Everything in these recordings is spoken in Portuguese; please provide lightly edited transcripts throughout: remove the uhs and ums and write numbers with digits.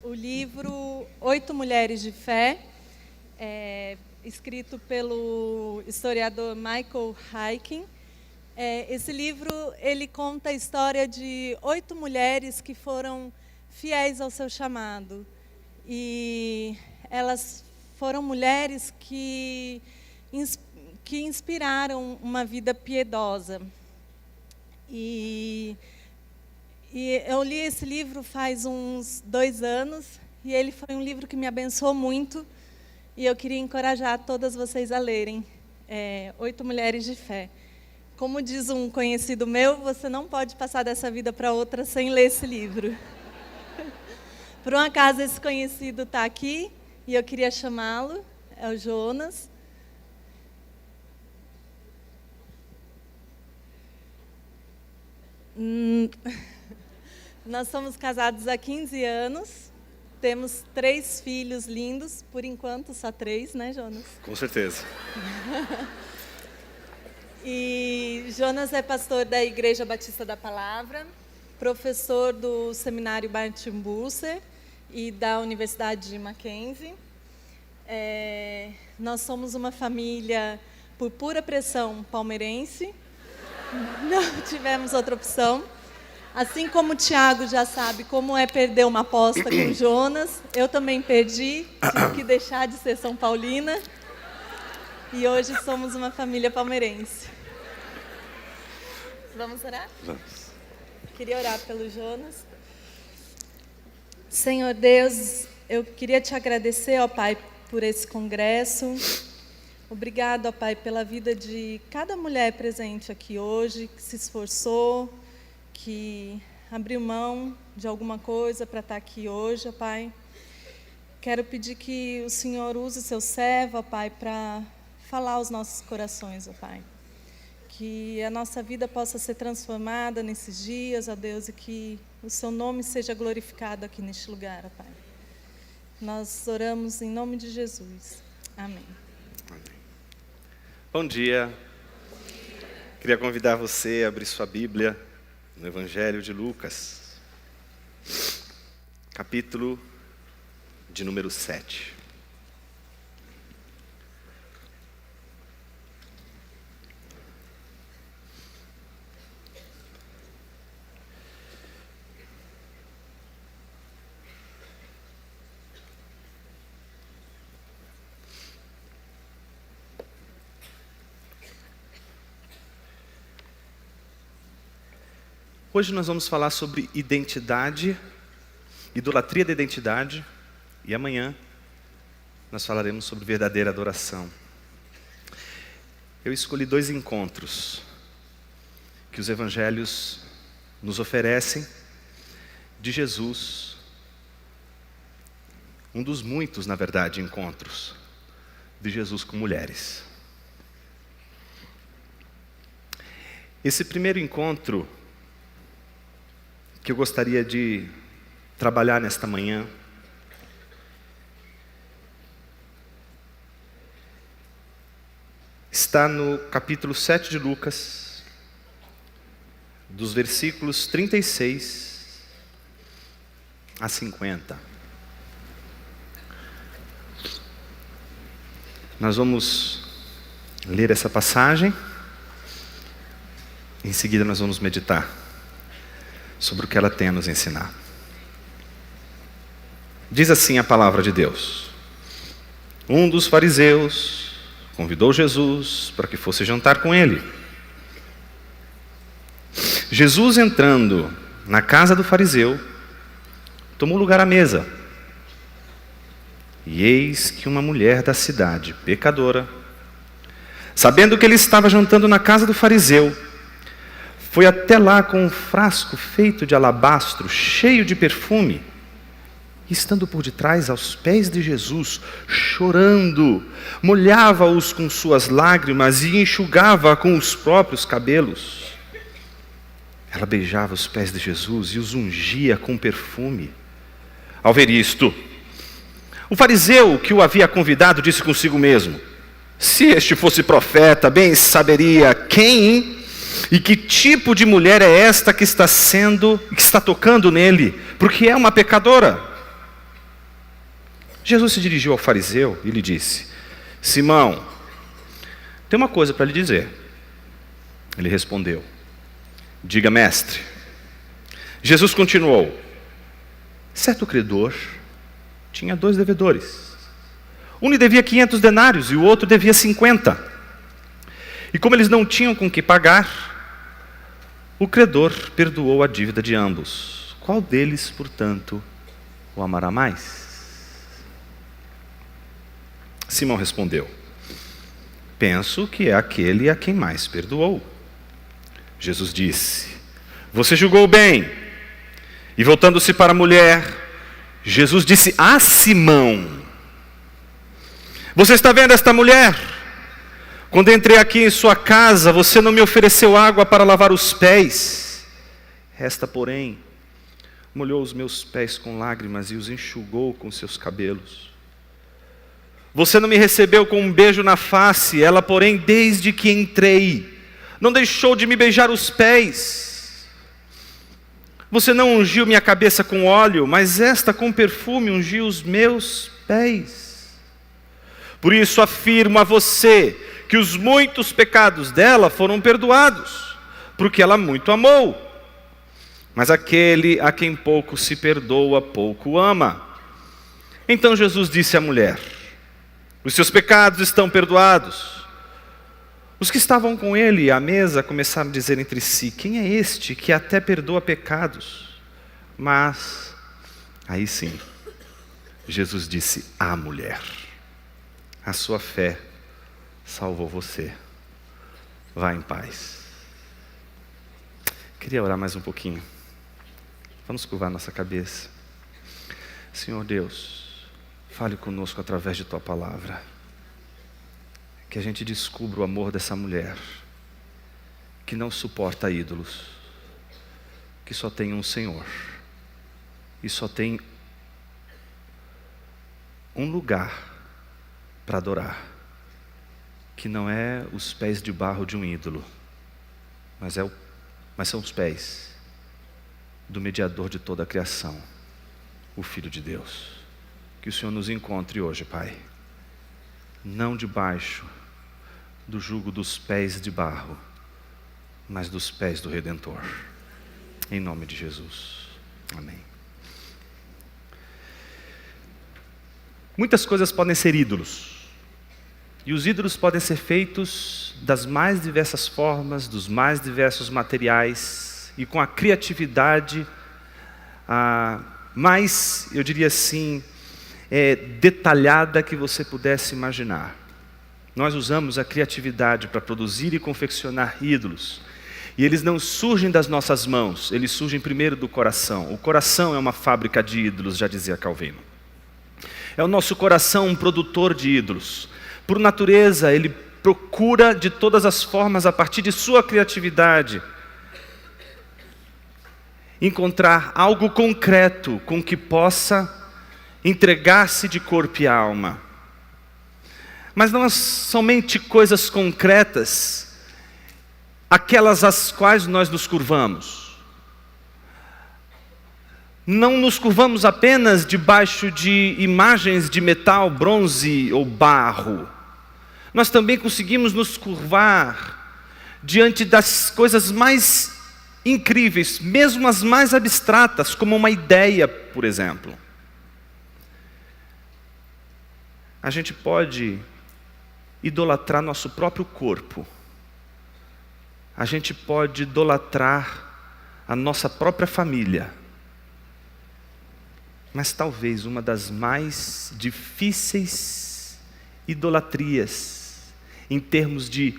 o livro Oito Mulheres de Fé, escrito pelo historiador Michael Heiken. Esse livro ele conta a história de 8 mulheres que foram fiéis ao seu chamado. E elas foram mulheres que inspiraram uma vida piedosa. E eu li esse livro faz uns 2 anos, e ele foi um livro que me abençoou muito, e eu queria encorajar todas vocês a lerem, 8 Mulheres de Fé. Como diz um conhecido meu, você não pode passar dessa vida para outra sem ler esse livro. Por um acaso, esse conhecido está aqui, e eu queria chamá-lo, é o Jonas. Nós somos casados há 15 anos, temos 3 filhos lindos, por enquanto só 3, né, Jonas? Com certeza. E Jonas é pastor da Igreja Batista da Palavra, professor do Seminário Martin Bucer e da Universidade de Mackenzie. Nós somos uma família, por pura pressão, palmeirense. Não tivemos outra opção. Assim como o Tiago já sabe como é perder uma aposta com o Jonas, eu também perdi, tive que deixar de ser São Paulina. E hoje somos uma família palmeirense. Vamos orar? Vamos. Queria orar pelo Jonas. Senhor Deus, eu queria te agradecer, ó Pai, por esse congresso. Obrigado, ó Pai, pela vida de cada mulher presente aqui hoje, que se esforçou, que abriu mão de alguma coisa para estar aqui hoje, ó Pai. Quero pedir que o Senhor use o seu servo, ó Pai, para falar aos nossos corações, ó Pai. Que a nossa vida possa ser transformada nesses dias, ó Deus, e que o seu nome seja glorificado aqui neste lugar, ó Pai. Nós oramos em nome de Jesus. Amém. Bom dia. Queria convidar você a abrir sua Bíblia no Evangelho de Lucas, capítulo de número 7. Hoje nós vamos falar sobre identidade, idolatria da identidade, e amanhã nós falaremos sobre verdadeira adoração. Eu escolhi 2 encontros que os evangelhos nos oferecem de Jesus, um dos muitos, na verdade, encontros de Jesus com mulheres. Esse primeiro encontro que eu gostaria de trabalhar nesta manhã está no capítulo 7 de Lucas, dos versículos 36 a 50. Nós vamos ler essa passagem, em seguida nós vamos meditar sobre o que ela tem a nos ensinar. Diz assim a palavra de Deus: um dos fariseus convidou Jesus para que fosse jantar com ele. Jesus, entrando na casa do fariseu, tomou lugar à mesa. E eis que uma mulher da cidade, pecadora, sabendo que ele estava jantando na casa do fariseu, foi até lá com um frasco feito de alabastro, cheio de perfume, e estando por detrás aos pés de Jesus, chorando, molhava-os com suas lágrimas e enxugava com os próprios cabelos. Ela beijava os pés de Jesus e os ungia com perfume. Ao ver isto, o fariseu que o havia convidado disse consigo mesmo: se este fosse profeta, bem saberia quem e que tipo de mulher é esta que está tocando nele, porque é uma pecadora. Jesus se dirigiu ao fariseu e lhe disse: Simão, tem uma coisa para lhe dizer. Ele respondeu: diga, mestre. Jesus continuou: certo credor tinha 2 devedores. Um lhe devia 500 denários e o outro devia 50. E como eles não tinham com que pagar, o credor perdoou a dívida de ambos. Qual deles, portanto, o amará mais? Simão respondeu: penso que é aquele a quem mais perdoou. Jesus disse: você julgou bem. E voltando-se para a mulher, Jesus disse a Simão: você está vendo esta mulher? Quando entrei aqui em sua casa, você não me ofereceu água para lavar os pés. Esta, porém, molhou os meus pés com lágrimas e os enxugou com seus cabelos. Você não me recebeu com um beijo na face. Ela, porém, desde que entrei, não deixou de me beijar os pés. Você não ungiu minha cabeça com óleo, mas esta com perfume ungiu os meus pés. Por isso afirmo a você que os muitos pecados dela foram perdoados, porque ela muito amou. Mas aquele a quem pouco se perdoa, pouco ama. Então Jesus disse à mulher: os seus pecados estão perdoados. Os que estavam com ele à mesa começaram a dizer entre si: quem é este que até perdoa pecados? Mas, aí sim, Jesus disse à mulher: a sua fé salvou você. Vá em paz. Queria orar mais um pouquinho. Vamos curvar nossa cabeça. Senhor Deus, fale conosco através de Tua palavra. Que a gente descubra o amor dessa mulher, que não suporta ídolos, que só tem um Senhor, e só tem um lugar para adorar, que não é os pés de barro de um ídolo, mas são os pés do mediador de toda a criação, o Filho de Deus. Que o Senhor nos encontre hoje, Pai, não debaixo do jugo dos pés de barro, mas dos pés do Redentor. Em nome de Jesus. Amém. Muitas coisas podem ser ídolos. E os ídolos podem ser feitos das mais diversas formas, dos mais diversos materiais, e com a criatividade mais, eu diria assim, detalhada que você pudesse imaginar. Nós usamos a criatividade para produzir e confeccionar ídolos. E eles não surgem das nossas mãos, eles surgem primeiro do coração. O coração é uma fábrica de ídolos, já dizia Calvino. É o nosso coração um produtor de ídolos. Por natureza, ele procura de todas as formas, a partir de sua criatividade, encontrar algo concreto com que possa entregar-se de corpo e alma. Mas não somente coisas concretas, aquelas às quais nós nos curvamos. Não nos curvamos apenas debaixo de imagens de metal, bronze ou barro. Nós também conseguimos nos curvar diante das coisas mais incríveis, mesmo as mais abstratas, como uma ideia, por exemplo. A gente pode idolatrar nosso próprio corpo. A gente pode idolatrar a nossa própria família. Mas talvez uma das mais difíceis idolatrias, em termos de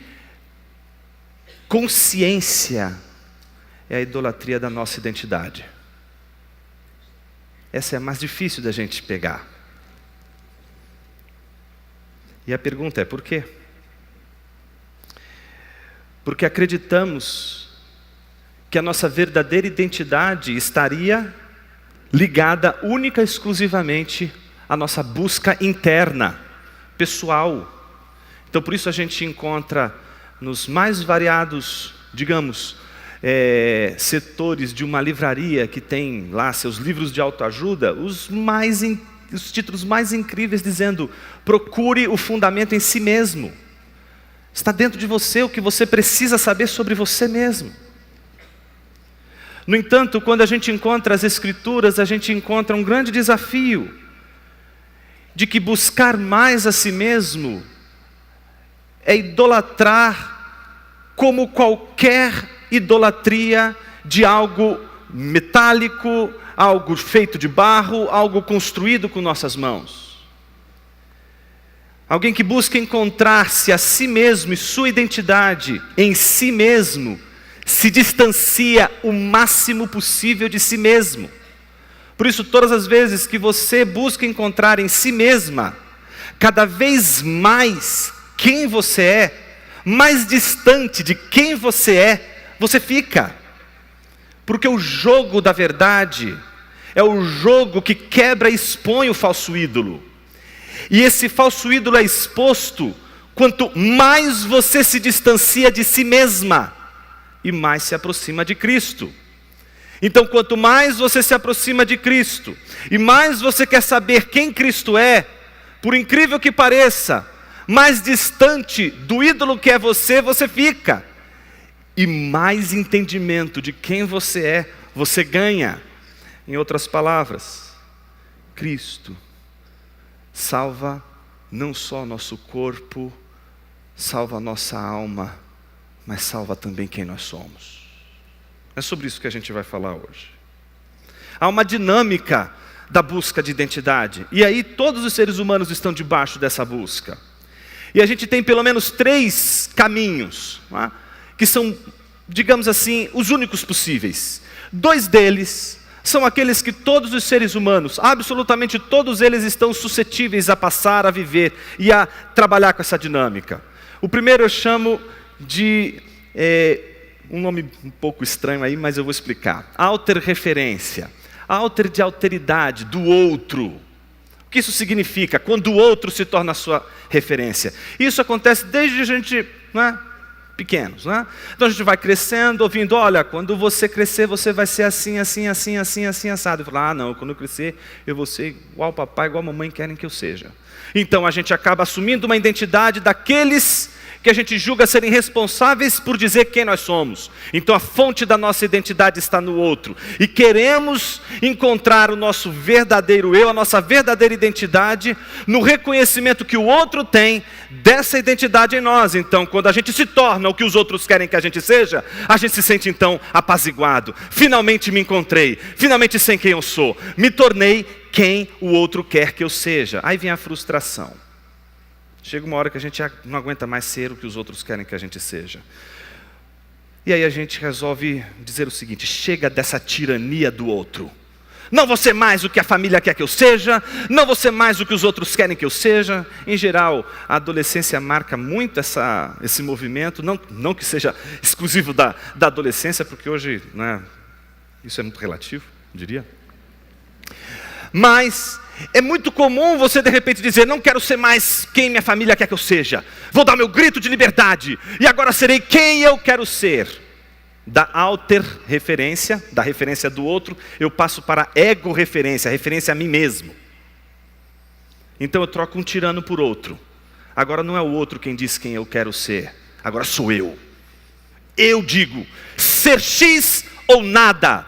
consciência, é a idolatria da nossa identidade. Essa é a mais difícil da gente pegar. E a pergunta é: por quê? Porque acreditamos que a nossa verdadeira identidade estaria ligada única e exclusivamente à nossa busca interna, pessoal. Então por isso a gente encontra nos mais variados, digamos, setores de uma livraria que tem lá seus livros de autoajuda, os mais os títulos mais incríveis dizendo: procure o fundamento em si mesmo. Está dentro de você o que você precisa saber sobre você mesmo. No entanto, quando a gente encontra as Escrituras, a gente encontra um grande desafio de que buscar mais a si mesmo é idolatrar como qualquer idolatria de algo metálico, algo feito de barro, algo construído com nossas mãos. Alguém que busca encontrar-se a si mesmo e sua identidade em si mesmo, se distancia o máximo possível de si mesmo. Por isso, todas as vezes que você busca encontrar em si mesma, cada vez mais quem você é, mais distante de quem você fica. Porque o jogo da verdade é o jogo que quebra e expõe o falso ídolo. E esse falso ídolo é exposto quanto mais você se distancia de si mesma e mais se aproxima de Cristo. Então, quanto mais você se aproxima de Cristo e mais você quer saber quem Cristo é, por incrível que pareça, mais distante do ídolo que é você fica. E mais entendimento de quem você ganha. Em outras palavras, Cristo salva não só nosso corpo, salva nossa alma, mas salva também quem nós somos. É sobre isso que a gente vai falar hoje. Há uma dinâmica da busca de identidade, e aí todos os seres humanos estão debaixo dessa busca. E a gente tem pelo menos 3 caminhos, não é? Que são, digamos assim, os únicos possíveis. 2 deles são aqueles que todos os seres humanos, absolutamente todos eles, estão suscetíveis a passar, a viver e a trabalhar com essa dinâmica. O primeiro eu chamo de, um nome um pouco estranho aí, mas eu vou explicar. Autorreferência. Alter de alteridade, do outro. O que isso significa? Quando o outro se torna a sua referência. Isso acontece desde a gente, não é? Pequenos, né? Então a gente vai crescendo, ouvindo: olha, quando você crescer, você vai ser assim, assim, assim, assim, assim, assado. Eu falo: não, quando eu crescer, eu vou ser igual papai, igual mamãe querem que eu seja. Então a gente acaba assumindo uma identidade daqueles que a gente julga serem responsáveis por dizer quem nós somos. Então a fonte da nossa identidade está no outro. E queremos encontrar o nosso verdadeiro eu, a nossa verdadeira identidade, no reconhecimento que o outro tem dessa identidade em nós. Então, quando a gente se torna o que os outros querem que a gente seja, a gente se sente então apaziguado. Finalmente me encontrei, finalmente sei quem eu sou, me tornei quem o outro quer que eu seja. Aí vem a frustração. Chega uma hora que a gente não aguenta mais ser o que os outros querem que a gente seja. E aí a gente resolve dizer o seguinte: chega dessa tirania do outro. Não vou ser mais o que a família quer que eu seja, não vou ser mais o que os outros querem que eu seja. Em geral, a adolescência marca muito esse movimento, não que seja exclusivo da adolescência, porque hoje, né, isso é muito relativo, diria. Mas é muito comum você de repente dizer: não quero ser mais quem minha família quer que eu seja. Vou dar meu grito de liberdade e agora serei quem eu quero ser. Da autorreferência, da referência do outro, eu passo para a ego-referência, a referência a mim mesmo. Então eu troco um tirano por outro. Agora não é o outro quem diz quem eu quero ser, agora sou eu. Eu digo: ser X ou nada.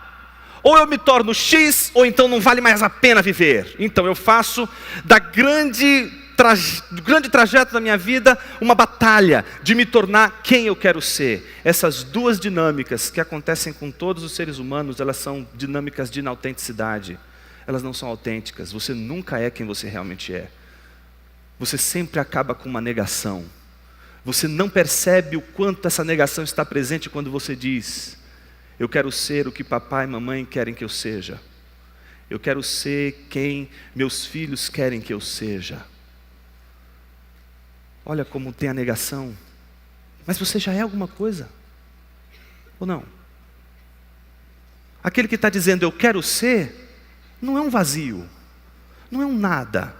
Ou eu me torno X, ou então não vale mais a pena viver. Então eu faço do grande trajeto da minha vida uma batalha de me tornar quem eu quero ser. Essas 2 dinâmicas que acontecem com todos os seres humanos, elas são dinâmicas de inautenticidade. Elas não são autênticas. Você nunca é quem você realmente é. Você sempre acaba com uma negação. Você não percebe o quanto essa negação está presente quando você diz: eu quero ser o que papai e mamãe querem que eu seja. Eu quero ser quem meus filhos querem que eu seja. Olha como tem a negação. Mas você já é alguma coisa? Ou não? Aquele que está dizendo eu quero ser, não é um vazio. Não é um nada.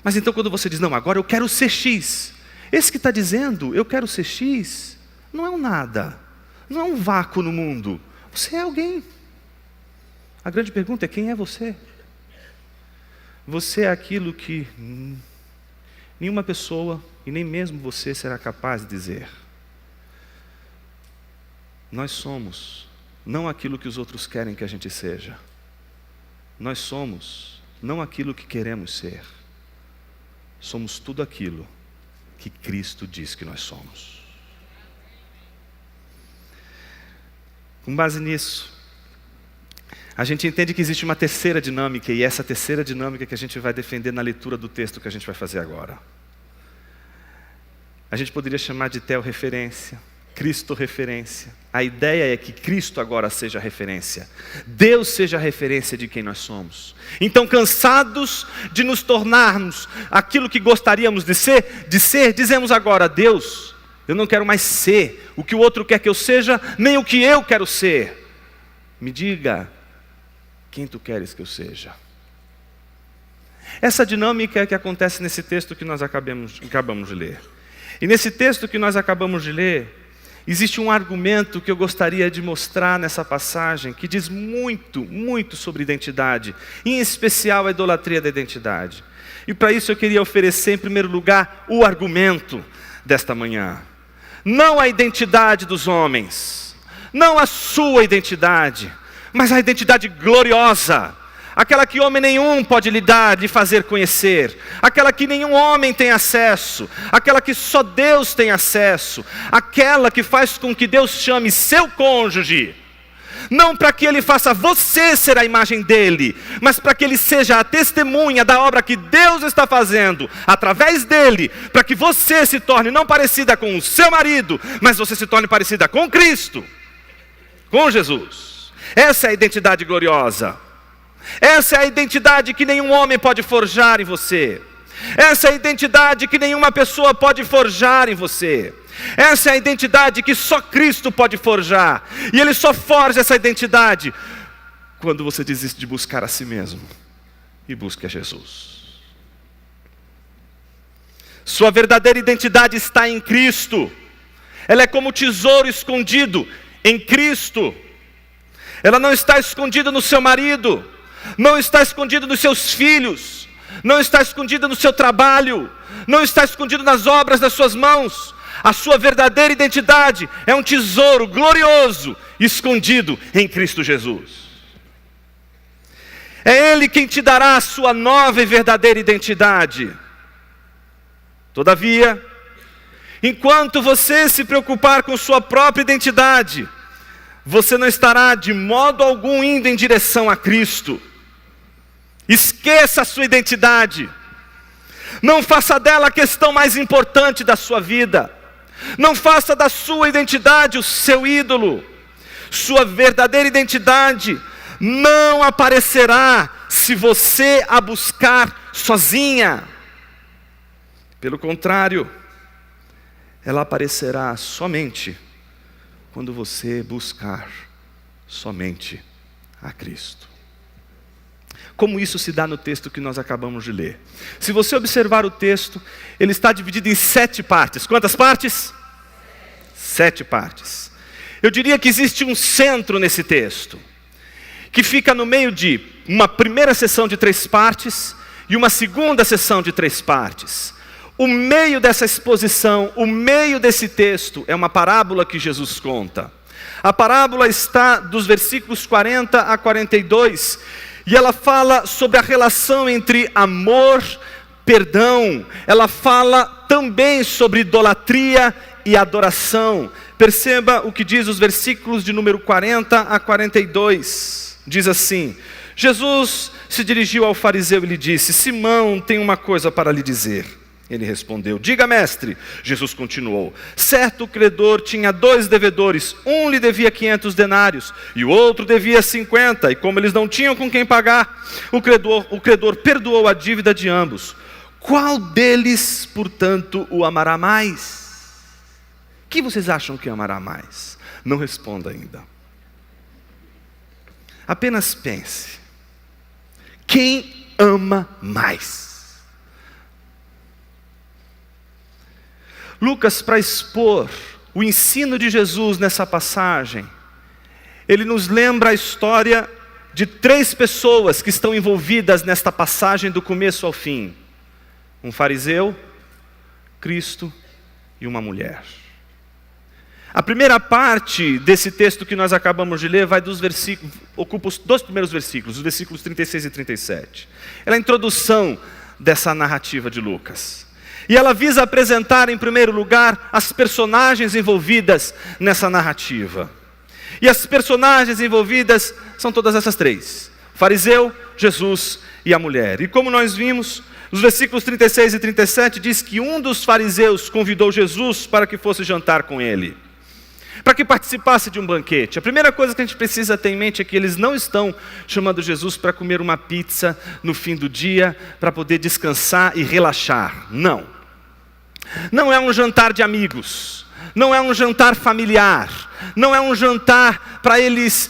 Mas então quando você diz: não, agora eu quero ser X. Esse que está dizendo eu quero ser X, não é um nada. Não é um vácuo no mundo. Você é alguém. A grande pergunta é: quem é você? você é aquilo que nenhuma pessoa e nem mesmo você será capaz de dizer. Nós somos não aquilo que os outros querem que a gente seja. Nós somos não aquilo que queremos ser. Somos tudo aquilo que Cristo diz que nós somos. Com base nisso, a gente entende que existe uma terceira dinâmica, e essa terceira dinâmica que a gente vai defender na leitura do texto que a gente vai fazer agora. A gente poderia chamar de teorreferência, Cristo referência. A ideia é que Cristo agora seja a referência. Deus seja a referência de quem nós somos. Então, cansados de nos tornarmos aquilo que gostaríamos de ser, dizemos agora: Deus, eu não quero mais ser o que o outro quer que eu seja, nem o que eu quero ser. Me diga quem tu queres que eu seja. Essa dinâmica é que acontece nesse texto que nós acabamos de ler. E nesse texto que nós acabamos de ler, existe um argumento que eu gostaria de mostrar nessa passagem, que diz muito, muito sobre identidade, em especial a idolatria da identidade. E para isso eu queria oferecer, em primeiro lugar, o argumento desta manhã. Não a identidade dos homens, não a sua identidade, mas a identidade gloriosa, aquela que homem nenhum pode lhe dar, lhe fazer conhecer, aquela que nenhum homem tem acesso, aquela que só Deus tem acesso, aquela que faz com que Deus chame seu cônjuge, não para que ele faça você ser a imagem dele, mas para que ele seja a testemunha da obra que Deus está fazendo através dele, para que você se torne não parecida com o seu marido, mas você se torne parecida com Cristo, com Jesus. Essa é a identidade gloriosa. Essa é a identidade que nenhum homem pode forjar em você. Essa é a identidade que nenhuma pessoa pode forjar em você. Essa é a identidade que só Cristo pode forjar. E Ele só forja essa identidade quando você desiste de buscar a si mesmo e busque a Jesus. Sua verdadeira identidade está em Cristo. Ela é como o tesouro escondido em Cristo. Ela não está escondida no seu marido, não está escondido nos seus filhos, não está escondido no seu trabalho, não está escondido nas obras das suas mãos. A sua verdadeira identidade é um tesouro glorioso, escondido em Cristo Jesus. É Ele quem te dará a sua nova e verdadeira identidade. Todavia, enquanto você se preocupar com sua própria identidade, você não estará de modo algum indo em direção a Cristo. Esqueça a sua identidade. Não faça dela a questão mais importante da sua vida. Não faça da sua identidade o seu ídolo. Sua verdadeira identidade não aparecerá se você a buscar sozinha. Pelo contrário, ela aparecerá somente quando você buscar somente a Cristo. Como isso se dá no texto que nós acabamos de ler? Se você observar o texto, ele está dividido em 7 partes. Quantas partes? 7 partes. Eu diria que existe um centro nesse texto, que fica no meio de uma primeira seção de 3 partes e uma segunda seção de 3 partes. O meio dessa exposição, o meio desse texto, é uma parábola que Jesus conta. A parábola está dos versículos 40 a 42, e ela fala sobre a relação entre amor, perdão. Ela fala também sobre idolatria e adoração. Perceba o que diz os versículos de número 40 a 42. Diz assim: Jesus se dirigiu ao fariseu e lhe disse: Simão, tenho uma coisa para lhe dizer. Ele respondeu: diga, mestre. Jesus continuou: certo credor tinha 2 devedores, um lhe devia 500 denários e o outro devia 50, e como eles não tinham com quem pagar, o credor perdoou a dívida de ambos. Qual deles, portanto, o amará mais? Que vocês acham que amará mais? Não responda ainda. Apenas pense. Quem ama mais? Lucas, para expor o ensino de Jesus nessa passagem, ele nos lembra a história de 3 pessoas que estão envolvidas nesta passagem do começo ao fim: um fariseu, Cristo e uma mulher. A primeira parte desse texto que nós acabamos de ler vai dos versículos, ocupa os 2 primeiros versículos, os versículos 36 e 37. Ela é a introdução dessa narrativa de Lucas. E ela visa apresentar, em primeiro lugar, as personagens envolvidas nessa narrativa. E as personagens envolvidas são todas essas 3: o fariseu, Jesus e a mulher. E como nós vimos, os versículos 36 e 37 diz que um dos fariseus convidou Jesus para que fosse jantar com ele, para que participasse de um banquete. A primeira coisa que a gente precisa ter em mente é que eles não estão chamando Jesus para comer uma pizza no fim do dia, para poder descansar e relaxar. Não. Não é um jantar de amigos. Não é um jantar familiar. Não é um jantar para eles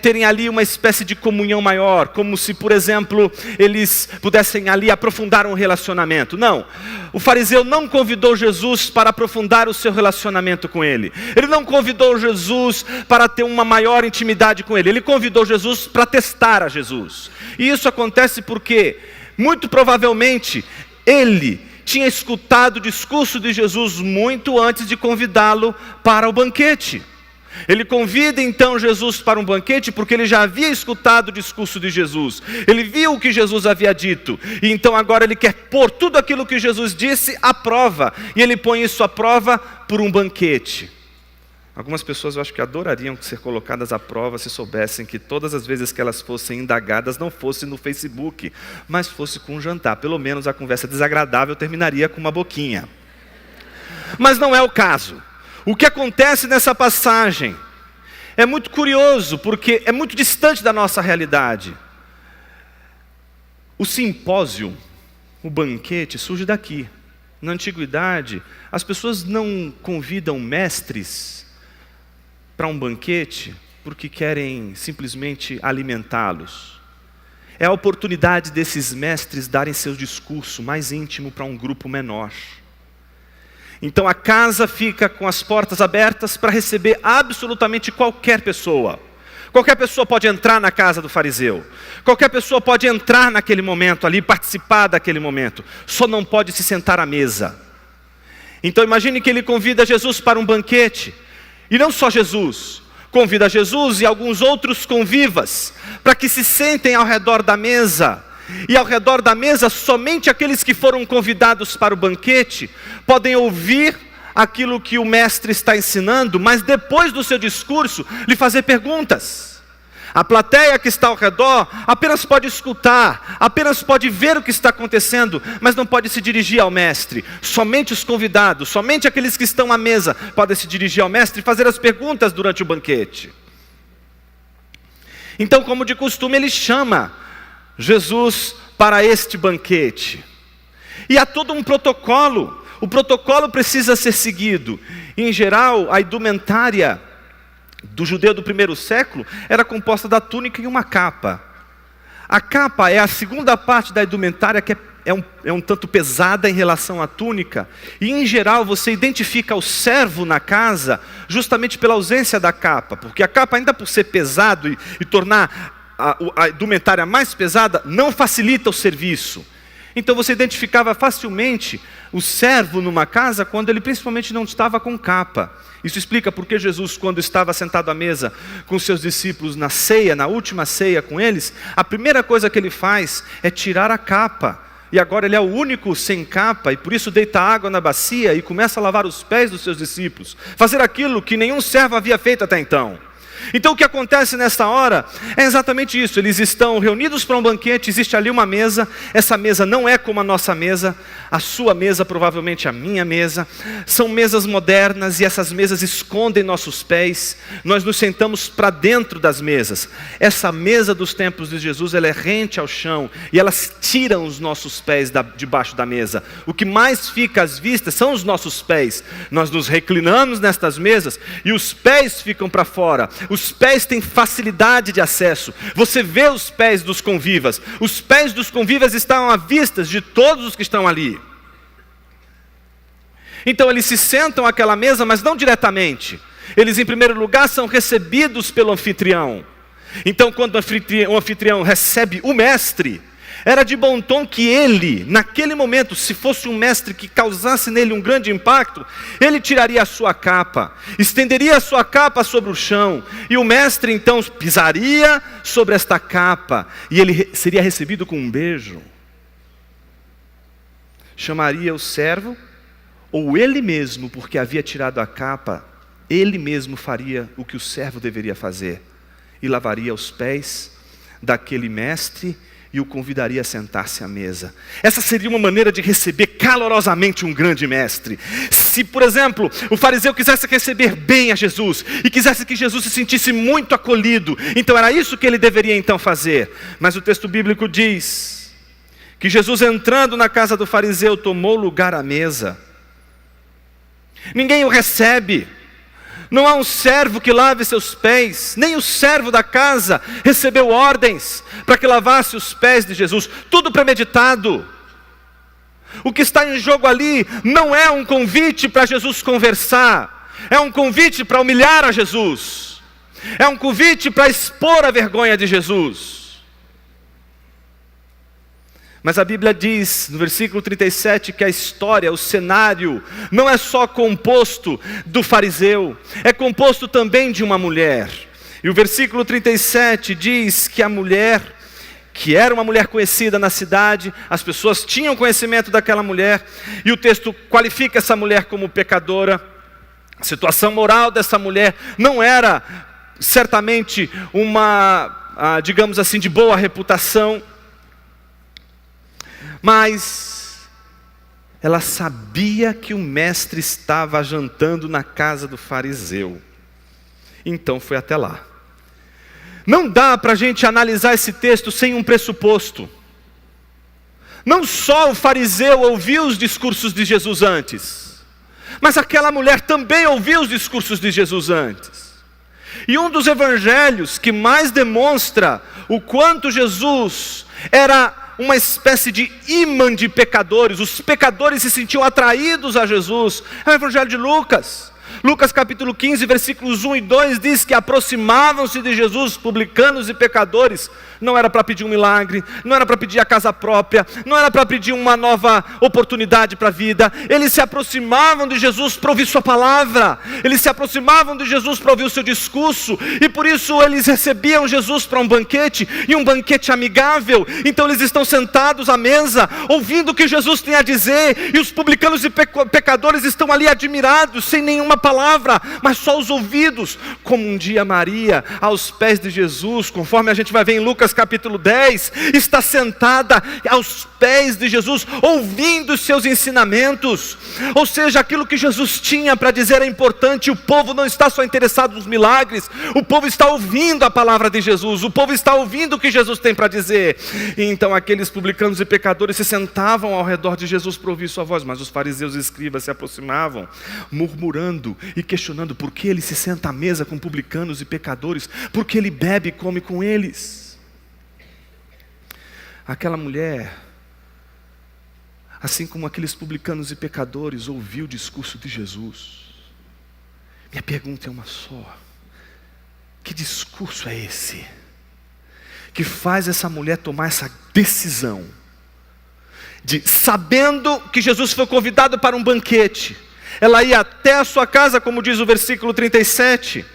terem ali uma espécie de comunhão maior, como se, por exemplo, eles pudessem ali aprofundar um relacionamento. Não, o fariseu não convidou Jesus para aprofundar o seu relacionamento com ele. Ele não convidou Jesus para ter uma maior intimidade com ele. Ele convidou Jesus para testar a Jesus. E isso acontece porque, muito provavelmente, ele tinha escutado o discurso de Jesus muito antes de convidá-lo para o banquete. Ele convida então Jesus para um banquete porque ele já havia escutado o discurso de Jesus. Ele viu o que Jesus havia dito. E então agora ele quer pôr tudo aquilo que Jesus disse à prova. E ele põe isso à prova por um banquete. Algumas pessoas eu acho que adorariam ser colocadas à prova se soubessem que todas as vezes que elas fossem indagadas não fosse no Facebook, mas fosse com um jantar. Pelo menos a conversa desagradável terminaria com uma boquinha. Mas não é o caso. O que acontece nessa passagem é muito curioso, porque é muito distante da nossa realidade. O simpósio, o banquete, surge daqui. Na antiguidade, as pessoas não convidam mestres para um banquete porque querem simplesmente alimentá-los. É a oportunidade desses mestres darem seu discurso mais íntimo para um grupo menor. Então a casa fica com as portas abertas para receber absolutamente qualquer pessoa. Qualquer pessoa pode entrar na casa do fariseu. Qualquer pessoa pode entrar naquele momento ali, participar daquele momento. Só não pode se sentar à mesa. Então imagine que ele convida Jesus para um banquete. E não só Jesus, convida Jesus e alguns outros convivas para que se sentem ao redor da mesa. E ao redor da mesa, somente aqueles que foram convidados para o banquete podem ouvir aquilo que o mestre está ensinando, mas depois do seu discurso, lhe fazer perguntas. A plateia que está ao redor apenas pode escutar, apenas pode ver o que está acontecendo, mas não pode se dirigir ao mestre. Somente os convidados, somente aqueles que estão à mesa podem se dirigir ao mestre e fazer as perguntas durante o banquete. Então, como de costume, ele chama Jesus para este banquete. E há todo um protocolo. O protocolo precisa ser seguido. Em geral, a indumentária do judeu do primeiro século era composta da túnica e uma capa. A capa é a segunda parte da indumentária que é um tanto pesada em relação à túnica. E em geral você identifica o servo na casa justamente pela ausência da capa. Porque a capa, ainda por ser pesado e tornar a indumentária mais pesada, não facilita o serviço. Então você identificava facilmente o servo numa casa quando ele principalmente não estava com capa. Isso explica porque Jesus, quando estava sentado à mesa com seus discípulos na ceia, na última ceia com eles, a primeira coisa que ele faz é tirar a capa. E agora ele é o único sem capa, e por isso deita água na bacia e começa a lavar os pés dos seus discípulos. Fazer aquilo que nenhum servo havia feito até então. Então o que acontece nesta hora é exatamente isso. Eles estão reunidos para um banquete, existe ali uma mesa. Essa mesa não é como a nossa mesa, a sua mesa, provavelmente a minha mesa. São mesas modernas e essas mesas escondem nossos pés. Nós nos sentamos para dentro das mesas. Essa mesa dos tempos de Jesus, ela é rente ao chão e elas tiram os nossos pés debaixo da mesa. O que mais fica às vistas são os nossos pés. Nós nos reclinamos nestas mesas e os pés ficam para fora. Os pés têm facilidade de acesso. Você vê os pés dos convivas. Os pés dos convivas estão à vista de todos os que estão ali. Então eles se sentam àquela mesa, mas não diretamente. Eles, em primeiro lugar, são recebidos pelo anfitrião. Então, quando o anfitrião recebe o mestre, era de bom tom que ele, naquele momento, se fosse um mestre que causasse nele um grande impacto, ele tiraria a sua capa, estenderia a sua capa sobre o chão, e o mestre então pisaria sobre esta capa, e ele seria recebido com um beijo. Chamaria o servo, ou ele mesmo, porque havia tirado a capa, ele mesmo faria o que o servo deveria fazer, e lavaria os pés daquele mestre, e o convidaria a sentar-se à mesa. Essa seria uma maneira de receber calorosamente um grande mestre. Se, por exemplo, o fariseu quisesse receber bem a Jesus, e quisesse que Jesus se sentisse muito acolhido, então era isso que ele deveria então fazer. Mas o texto bíblico diz que Jesus, entrando na casa do fariseu, tomou lugar à mesa. Ninguém o recebe. Não há um servo que lave seus pés, nem o servo da casa recebeu ordens para que lavasse os pés de Jesus. Tudo premeditado. O que está em jogo ali não é um convite para Jesus conversar, é um convite para humilhar a Jesus, é um convite para expor a vergonha de Jesus. Mas a Bíblia diz, no versículo 37, que a história, o cenário, não é só composto do fariseu, é composto também de uma mulher. E o versículo 37 diz que a mulher, que era uma mulher conhecida na cidade, as pessoas tinham conhecimento daquela mulher, e o texto qualifica essa mulher como pecadora. A situação moral dessa mulher não era certamente uma, digamos assim, de boa reputação, mas ela sabia que o mestre estava jantando na casa do fariseu. Então foi até lá. Não dá para a gente analisar esse texto sem um pressuposto. Não só o fariseu ouviu os discursos de Jesus antes, mas aquela mulher também ouviu os discursos de Jesus antes. E um dos evangelhos que mais demonstra o quanto Jesus era uma espécie de imã de pecadores, os pecadores se sentiam atraídos a Jesus, é o evangelho de Lucas. Lucas capítulo 15, versículos 1 e 2 diz que aproximavam-se de Jesus publicanos e pecadores. Não era para pedir um milagre, não era para pedir a casa própria, não era para pedir uma nova oportunidade para a vida. Eles se aproximavam de Jesus para ouvir sua palavra, eles se aproximavam de Jesus para ouvir o seu discurso, e por isso eles recebiam Jesus para um banquete, e um banquete amigável. Então eles estão sentados à mesa, ouvindo o que Jesus tem a dizer, e os publicanos e pecadores estão ali admirados, sem nenhuma palavra, mas só os ouvidos, como um dia Maria, aos pés de Jesus, conforme a gente vai ver em Lucas capítulo 10, está sentada aos pés de Jesus, ouvindo os seus ensinamentos. Ou seja, aquilo que Jesus tinha para dizer é importante. O povo não está só interessado nos milagres, o povo está ouvindo a palavra de Jesus, o povo está ouvindo o que Jesus tem para dizer. E então aqueles publicanos e pecadores se sentavam ao redor de Jesus para ouvir sua voz, mas os fariseus e escribas se aproximavam, murmurando e questionando por que ele se senta à mesa com publicanos e pecadores, por que ele bebe e come com eles. Aquela mulher, assim como aqueles publicanos e pecadores, ouviu o discurso de Jesus. Minha pergunta é uma só: que discurso é esse que faz essa mulher tomar essa decisão de, sabendo que Jesus foi convidado para um banquete, ela ia até a sua casa, como diz o versículo 37,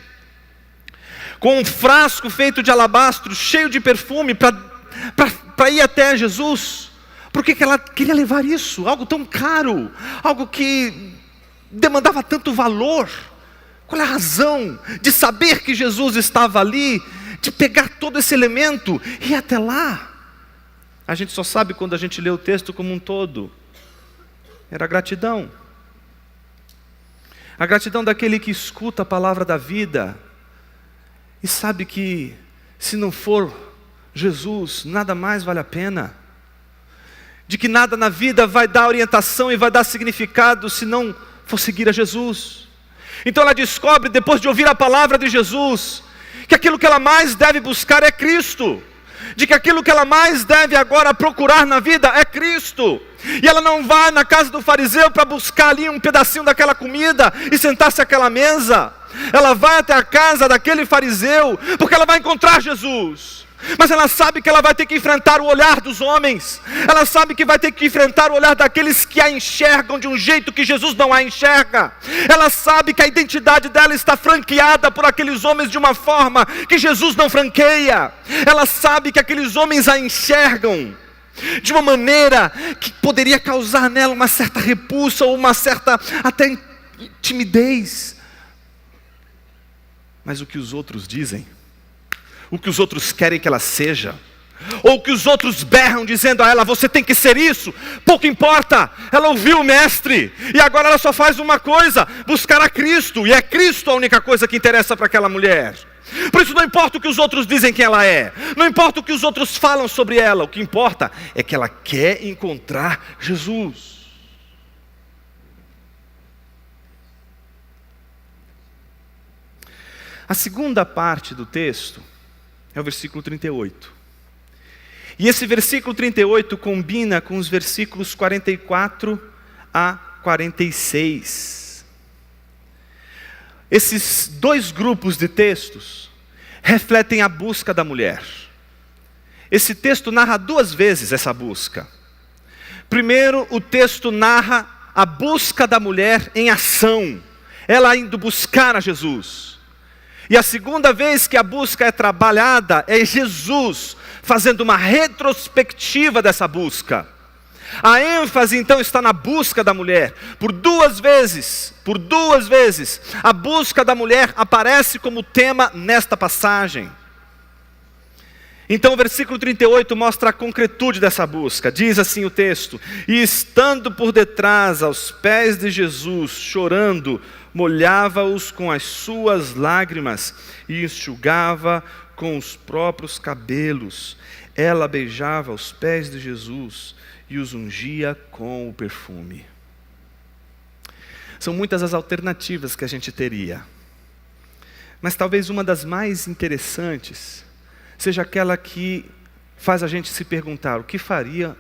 com um frasco feito de alabastro, cheio de perfume, para ir até Jesus? Por que ela queria levar isso? Algo tão caro, algo que demandava tanto valor. Qual é a razão de saber que Jesus estava ali, de pegar todo esse elemento e ir até lá? A gente só sabe quando a gente lê o texto como um todo. Era gratidão. A gratidão daquele que escuta a palavra da vida e sabe que se não for Jesus, nada mais vale a pena. De que nada na vida vai dar orientação e vai dar significado se não for seguir a Jesus. Então ela descobre, depois de ouvir a palavra de Jesus, que aquilo que ela mais deve buscar é Cristo. De que aquilo que ela mais deve agora procurar na vida é Cristo. E ela não vai na casa do fariseu para buscar ali um pedacinho daquela comida e sentar-se àquela mesa. ela vai até a casa daquele fariseu, porque ela vai encontrar Jesus. Mas ela sabe que ela vai ter que enfrentar o olhar dos homens. Ela sabe que vai ter que enfrentar o olhar daqueles que a enxergam de um jeito que Jesus não a enxerga. Ela sabe que a identidade dela está franqueada por aqueles homens de uma forma que Jesus não franqueia. Ela sabe que aqueles homens a enxergam de uma maneira que poderia causar nela uma certa repulsa ou uma certa até timidez. Mas o que os outros dizem, o que os outros querem que ela seja, ou o que os outros berram dizendo a ela, você tem que ser isso, pouco importa. Ela ouviu o mestre, e agora ela só faz uma coisa, buscar a Cristo, e é Cristo a única coisa que interessa para aquela mulher. Por isso não importa o que os outros dizem que ela é, não importa o que os outros falam sobre ela, o que importa é que ela quer encontrar Jesus. A segunda parte do texto é o versículo 38. E esse versículo 38 combina com os versículos 44 a 46. Esses dois grupos de textos refletem a busca da mulher. Esse texto narra duas vezes essa busca. Primeiro, o texto narra a busca da mulher em ação, ela indo buscar a Jesus. E a segunda vez que a busca é trabalhada é Jesus fazendo uma retrospectiva dessa busca. A ênfase então está na busca da mulher. Por duas vezes, a busca da mulher aparece como tema nesta passagem. Então o versículo 38 mostra a concretude dessa busca. Diz assim o texto: e estando por detrás aos pés de Jesus, chorando, molhava-os com as suas lágrimas e enxugava com os próprios cabelos. Ela beijava os pés de Jesus e os ungia com o perfume. São muitas as alternativas que a gente teria, mas talvez uma das mais interessantes seja aquela que faz a gente se perguntar: o que faria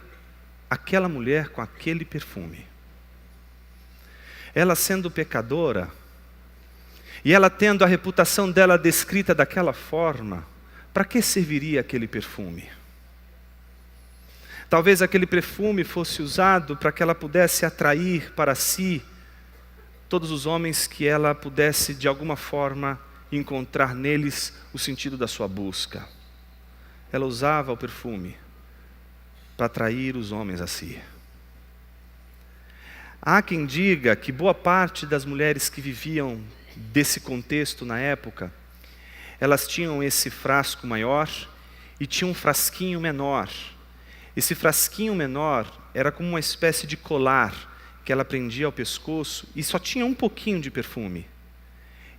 aquela mulher com aquele perfume? Ela sendo pecadora, e ela tendo a reputação dela descrita daquela forma, para que serviria aquele perfume? Talvez aquele perfume fosse usado para que ela pudesse atrair para si todos os homens que ela pudesse de alguma forma encontrar neles o sentido da sua busca. Ela usava o perfume para atrair os homens a si. Há quem diga que boa parte das mulheres que viviam desse contexto na época, elas tinham esse frasco maior e tinham um frasquinho menor. Esse frasquinho menor era como uma espécie de colar que ela prendia ao pescoço e só tinha um pouquinho de perfume.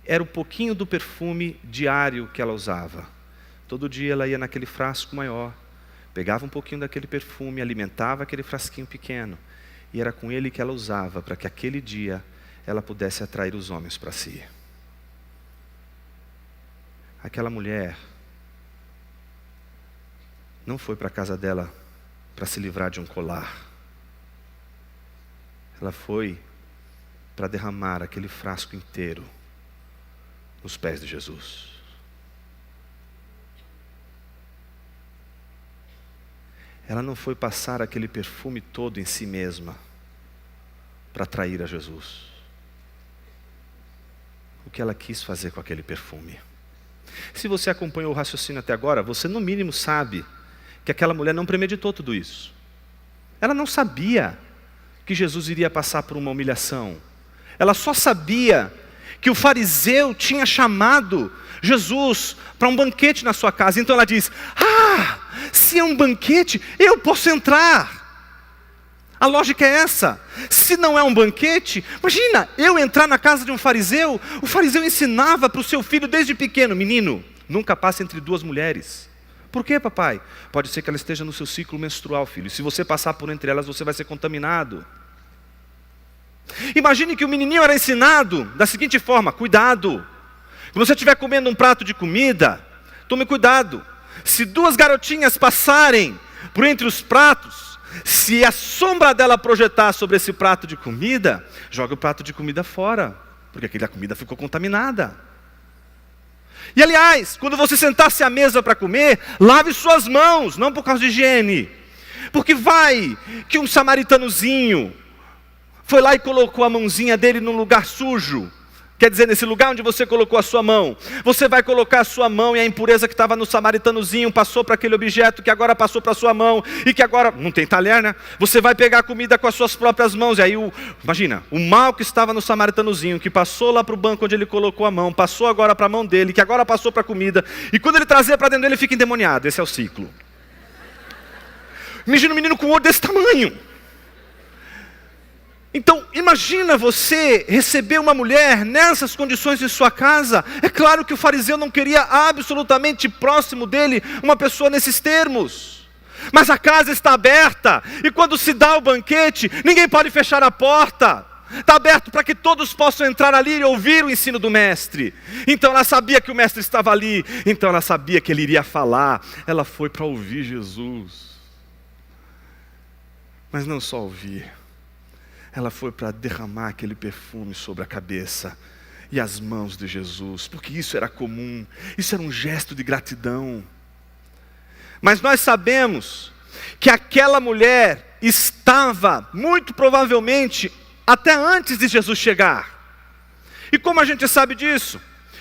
Era o pouquinho do perfume diário que ela usava. Todo dia ela ia naquele frasco maior, pegava um pouquinho daquele perfume, alimentava aquele frasquinho pequeno, e era com ele que ela usava para que aquele dia ela pudesse atrair os homens para si. Aquela mulher não foi para a casa dela para se livrar de um colar. Ela foi para derramar aquele frasco inteiro nos pés de Jesus. Ela não foi passar aquele perfume todo em si mesma para atrair a Jesus. O que ela quis fazer com aquele perfume? Se você acompanhou o raciocínio até agora, você no mínimo sabe que aquela mulher não premeditou tudo isso. Ela não sabia que Jesus iria passar por uma humilhação. Ela só sabia que o fariseu tinha chamado Jesus para um banquete na sua casa. Então ela diz: se é um banquete, eu posso entrar. A lógica é essa. Se não é um banquete, imagina, eu entrar na casa de um fariseu. O fariseu ensinava para o seu filho desde pequeno: menino, nunca passe entre duas mulheres. Por quê, papai? Pode ser que ela esteja no seu ciclo menstrual, filho. E se você passar por entre elas, você vai ser contaminado. Imagine que o menininho era ensinado da seguinte forma: cuidado. Quando você estiver comendo um prato de comida, tome cuidado. Se duas garotinhas passarem por entre os pratos, se a sombra dela projetar sobre esse prato de comida, joga o prato de comida fora, porque aquela comida ficou contaminada. E aliás, quando você sentar-se à mesa para comer, lave suas mãos, não por causa de higiene. Porque vai que um samaritanozinho foi lá e colocou a mãozinha dele num lugar sujo. Quer dizer, nesse lugar onde você colocou a sua mão, você vai colocar a sua mão e a impureza que estava no samaritanozinho passou para aquele objeto que agora passou para a sua mão e que agora, não tem talher, né? Você vai pegar a comida com as suas próprias mãos. E aí, imagina, o mal que estava no samaritanozinho, que passou lá para o banco onde ele colocou a mão, passou agora para a mão dele, que agora passou para a comida. E quando ele trazer para dentro dele, ele fica endemoniado. Esse é o ciclo. Imagina um menino com um olho desse tamanho. Então, imagina você receber uma mulher nessas condições em sua casa. É claro que o fariseu não queria absolutamente próximo dele uma pessoa nesses termos. Mas a casa está aberta, e quando se dá o banquete, ninguém pode fechar a porta. Está aberto para que todos possam entrar ali e ouvir o ensino do mestre. Então ela sabia que o mestre estava ali, então ela sabia que ele iria falar. Ela foi para ouvir Jesus. Mas não só ouvir. Ela foi para derramar aquele perfume sobre a cabeça e as mãos de Jesus, porque isso era comum, isso era um gesto de gratidão. Mas nós sabemos que aquela mulher estava, muito provavelmente, até antes de Jesus chegar. E como a gente sabe disso?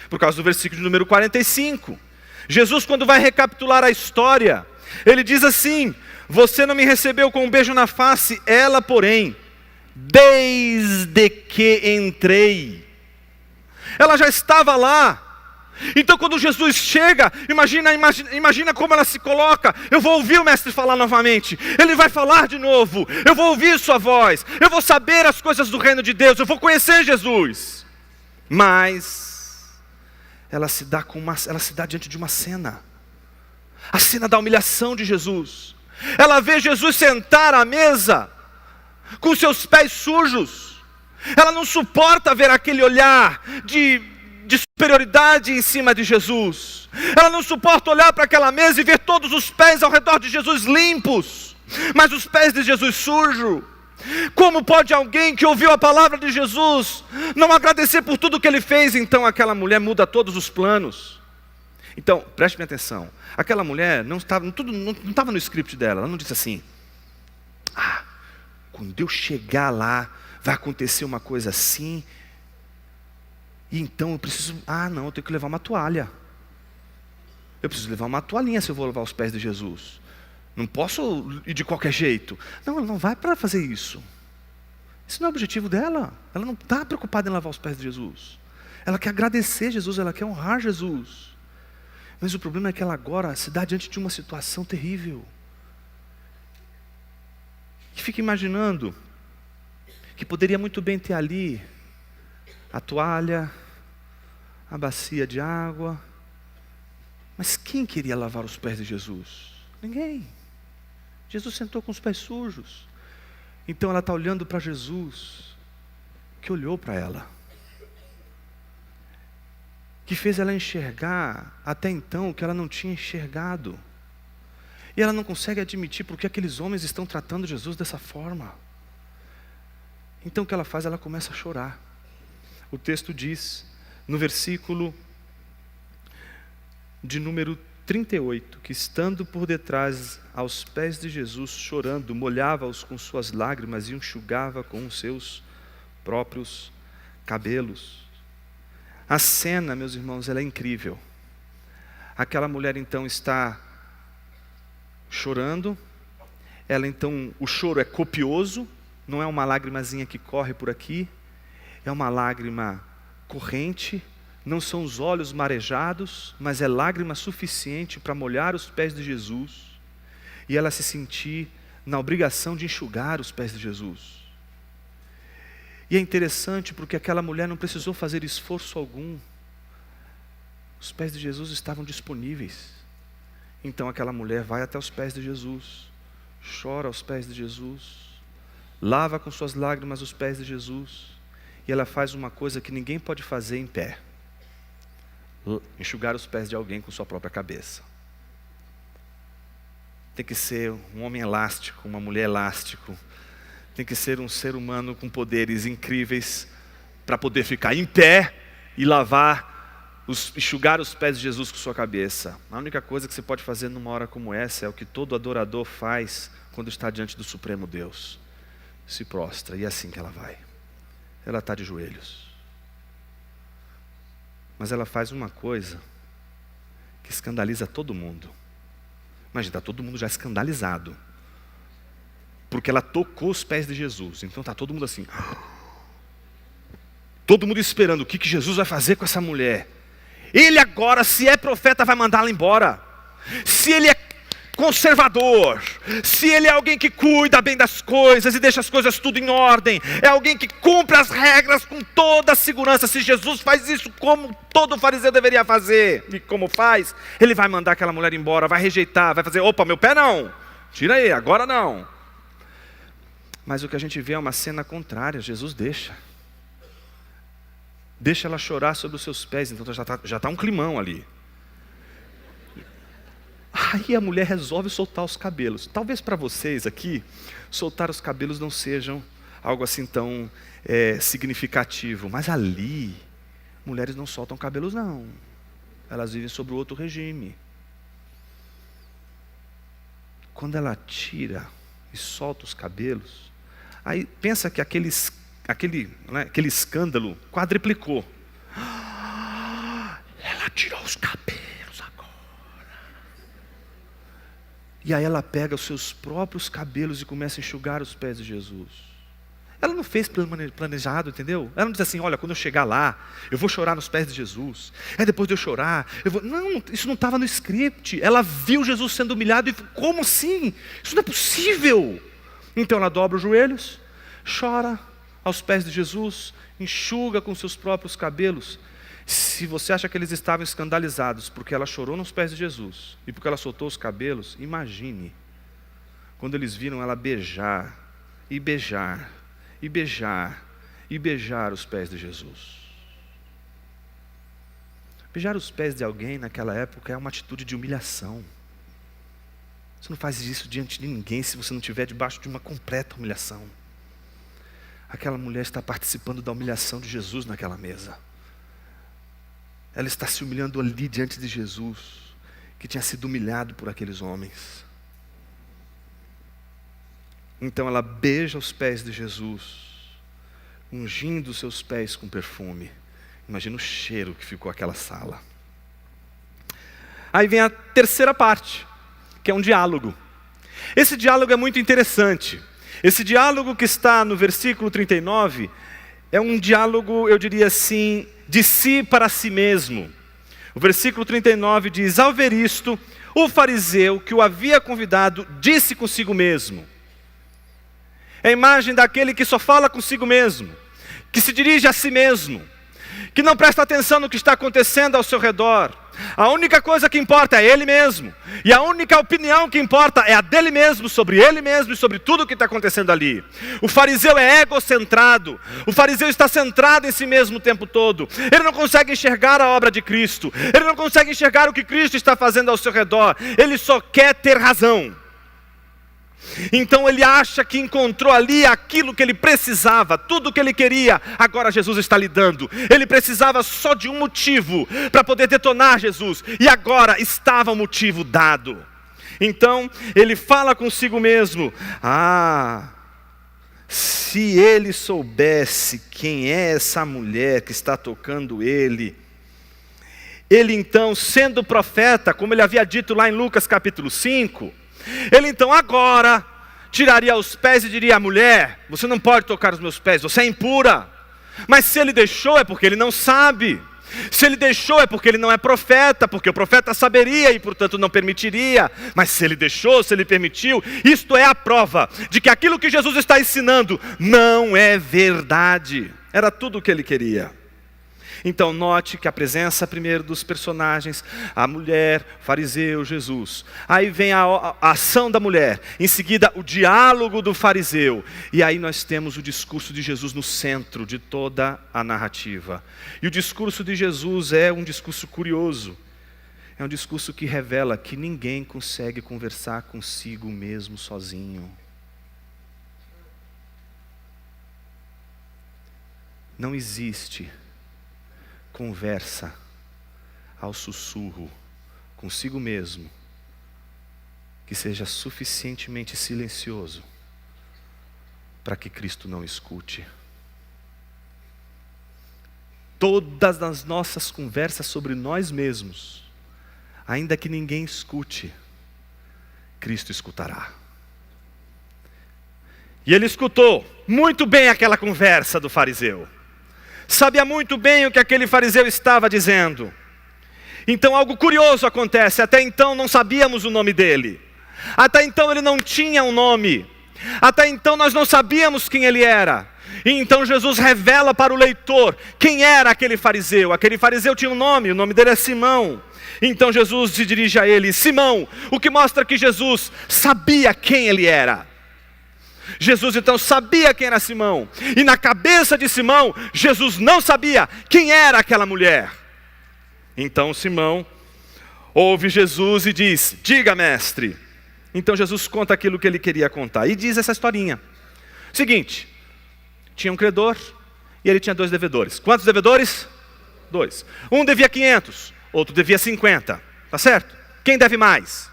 Por causa do versículo número 45. Jesus, quando vai recapitular a história, ele diz assim: você não me recebeu com um beijo na face, ela, porém, desde que entrei. Ela já estava lá. Então quando Jesus chega, imagina como ela se coloca. Eu vou ouvir o mestre falar novamente. Ele vai falar de novo. Eu vou ouvir sua voz. Eu vou saber as coisas do reino de Deus. Eu vou conhecer Jesus. Mas ela se dá diante de uma cena. A cena da humilhação de Jesus. Ela vê Jesus sentar à mesa com seus pés sujos. Ela não suporta ver aquele olhar de superioridade em cima de Jesus. Ela não suporta olhar para aquela mesa e ver todos os pés ao redor de Jesus limpos, mas os pés de Jesus sujos. Como pode alguém que ouviu a palavra de Jesus não agradecer por tudo que ele fez? Então aquela mulher muda todos os planos. Então, preste atenção. Aquela mulher não estava no script dela. Ela não disse assim: quando eu chegar lá, vai acontecer uma coisa assim, e então eu preciso, eu tenho que levar uma toalha. Eu preciso levar uma toalhinha se eu vou lavar os pés de Jesus. Não posso ir de qualquer jeito. Não, ela não vai para fazer isso. Esse não é o objetivo dela. Ela não está preocupada em lavar os pés de Jesus. Ela quer agradecer Jesus, ela quer honrar Jesus. Mas o problema é que ela agora se dá diante de uma situação terrível. E fica imaginando que poderia muito bem ter ali a toalha, a bacia de água. Mas quem queria lavar os pés de Jesus? Ninguém. Jesus sentou com os pés sujos. Então ela está olhando para Jesus, que olhou para ela, que fez ela enxergar até então o que ela não tinha enxergado. E ela não consegue admitir porque aqueles homens estão tratando Jesus dessa forma. Então o que ela faz? Ela começa a chorar. O texto diz, no versículo de número 38, que estando por detrás aos pés de Jesus, chorando, molhava-os com suas lágrimas e enxugava com os seus próprios cabelos. A cena, meus irmãos, ela é incrível. Aquela mulher então está chorando. Ela então, o choro é copioso, não é uma lágrimazinha que corre por aqui, é uma lágrima corrente, não são os olhos marejados, mas é lágrima suficiente para molhar os pés de Jesus, e ela se sentir na obrigação de enxugar os pés de Jesus. E é interessante porque aquela mulher não precisou fazer esforço algum, os pés de Jesus estavam disponíveis. Então aquela mulher vai até os pés de Jesus, chora aos pés de Jesus, lava com suas lágrimas os pés de Jesus, e ela faz uma coisa que ninguém pode fazer em pé: enxugar os pés de alguém com sua própria cabeça. Tem que ser um homem elástico, uma mulher elástico, tem que ser um ser humano com poderes incríveis para poder ficar em pé e lavar enxugar os pés de Jesus com sua cabeça. A única coisa que você pode fazer numa hora como essa é o que todo adorador faz quando está diante do Supremo Deus. Se prostra, e é assim que ela vai. Ela está de joelhos. Mas ela faz uma coisa que escandaliza todo mundo. Imagina, está todo mundo já escandalizado. Porque ela tocou os pés de Jesus. Então está todo mundo assim. Todo mundo esperando o que Jesus vai fazer com essa mulher. Ele agora, se é profeta, vai mandá-la embora. Se ele é conservador, se ele é alguém que cuida bem das coisas e deixa as coisas tudo em ordem, é alguém que cumpre as regras com toda a segurança. Se Jesus faz isso como todo fariseu deveria fazer, e como faz, ele vai mandar aquela mulher embora, vai rejeitar, vai fazer, opa, meu pé não, tira aí, agora não. Mas o que a gente vê é uma cena contrária. Jesus deixa ela chorar sobre os seus pés. Então já está um climão ali. Aí a mulher resolve soltar os cabelos. Talvez para vocês aqui, soltar os cabelos não sejam algo assim tão significativo. Mas ali, mulheres não soltam cabelos não. Elas vivem sobre outro regime. Quando ela tira e solta os cabelos, aí pensa que aquele escândalo quadriplicou. Ela tirou os cabelos agora. E aí ela pega os seus próprios cabelos e começa a enxugar os pés de Jesus. Ela não fez planejado, entendeu? Ela não disse assim, olha, quando eu chegar lá, eu vou chorar nos pés de Jesus. Aí depois de eu chorar, eu vou... Não, isso não estava no script. Ela viu Jesus sendo humilhado e falou, como assim? Isso não é possível. Então ela dobra os joelhos, chora aos pés de Jesus, enxuga com seus próprios cabelos. Se você acha que eles estavam escandalizados porque ela chorou nos pés de Jesus e porque ela soltou os cabelos, imagine quando eles viram ela beijar e beijar e beijar e beijar os pés de Jesus. Beijar os pés de alguém naquela época é uma atitude de humilhação. Você não faz isso diante de ninguém se você não estiver debaixo de uma completa humilhação. Aquela mulher está participando da humilhação de Jesus naquela mesa. Ela está se humilhando ali diante de Jesus, que tinha sido humilhado por aqueles homens. Então ela beija os pés de Jesus, ungindo os seus pés com perfume. Imagina o cheiro que ficou aquela sala. Aí vem a terceira parte, que é um diálogo. Esse diálogo é muito interessante. Esse diálogo que está no versículo 39 é um diálogo, eu diria assim, de si para si mesmo. O versículo 39 diz, ao ver isto, o fariseu que o havia convidado disse consigo mesmo. É a imagem daquele que só fala consigo mesmo, que se dirige a si mesmo, que não presta atenção no que está acontecendo ao seu redor. A única coisa que importa é ele mesmo. E a única opinião que importa é a dele mesmo, sobre ele mesmo e sobre tudo o que está acontecendo ali. O fariseu é egocentrado. O fariseu está centrado em si mesmo o tempo todo. Ele não consegue enxergar a obra de Cristo. Ele não consegue enxergar o que Cristo está fazendo ao seu redor. Ele só quer ter razão. Então ele acha que encontrou ali aquilo que ele precisava, tudo o que ele queria, agora Jesus está lhe dando. Ele precisava só de um motivo para poder detonar Jesus, e agora estava o motivo dado. Então ele fala consigo mesmo, se ele soubesse quem é essa mulher que está tocando ele então, sendo profeta, como ele havia dito lá em Lucas capítulo 5, ele então agora tiraria os pés e diria, mulher, você não pode tocar os meus pés, você é impura. Mas se ele deixou é porque ele não sabe. Se ele deixou é porque ele não é profeta, porque o profeta saberia e portanto não permitiria. Mas se ele deixou, se ele permitiu, isto é a prova de que aquilo que Jesus está ensinando não é verdade. Era tudo o que ele queria. Então note que a presença primeiro dos personagens, a mulher, fariseu, Jesus. Aí vem a ação da mulher, em seguida o diálogo do fariseu. E aí nós temos o discurso de Jesus no centro de toda a narrativa. E o discurso de Jesus é um discurso curioso. É um discurso que revela que ninguém consegue conversar consigo mesmo sozinho. Não existe conversa ao sussurro consigo mesmo, que seja suficientemente silencioso para que Cristo não escute. Todas as nossas conversas sobre nós mesmos, ainda que ninguém escute, Cristo escutará. E ele escutou muito bem aquela conversa do fariseu. Sabia muito bem o que aquele fariseu estava dizendo. Então algo curioso acontece. Até então não sabíamos o nome dele. Até então ele não tinha um nome. Até então nós não sabíamos quem ele era. E então Jesus revela para o leitor quem era aquele fariseu. Aquele fariseu tinha um nome, o nome dele é Simão. Então Jesus se dirige a ele, Simão, o que mostra que Jesus sabia quem ele era. Jesus então sabia quem era Simão. E na cabeça de Simão, Jesus não sabia quem era aquela mulher. Então Simão ouve Jesus e diz, diga mestre. Então Jesus conta aquilo que ele queria contar. E diz essa historinha. Seguinte, tinha um credor e ele tinha 2 devedores. Quantos devedores? 2. Um devia 500, outro devia 50. Tá certo? Quem deve mais?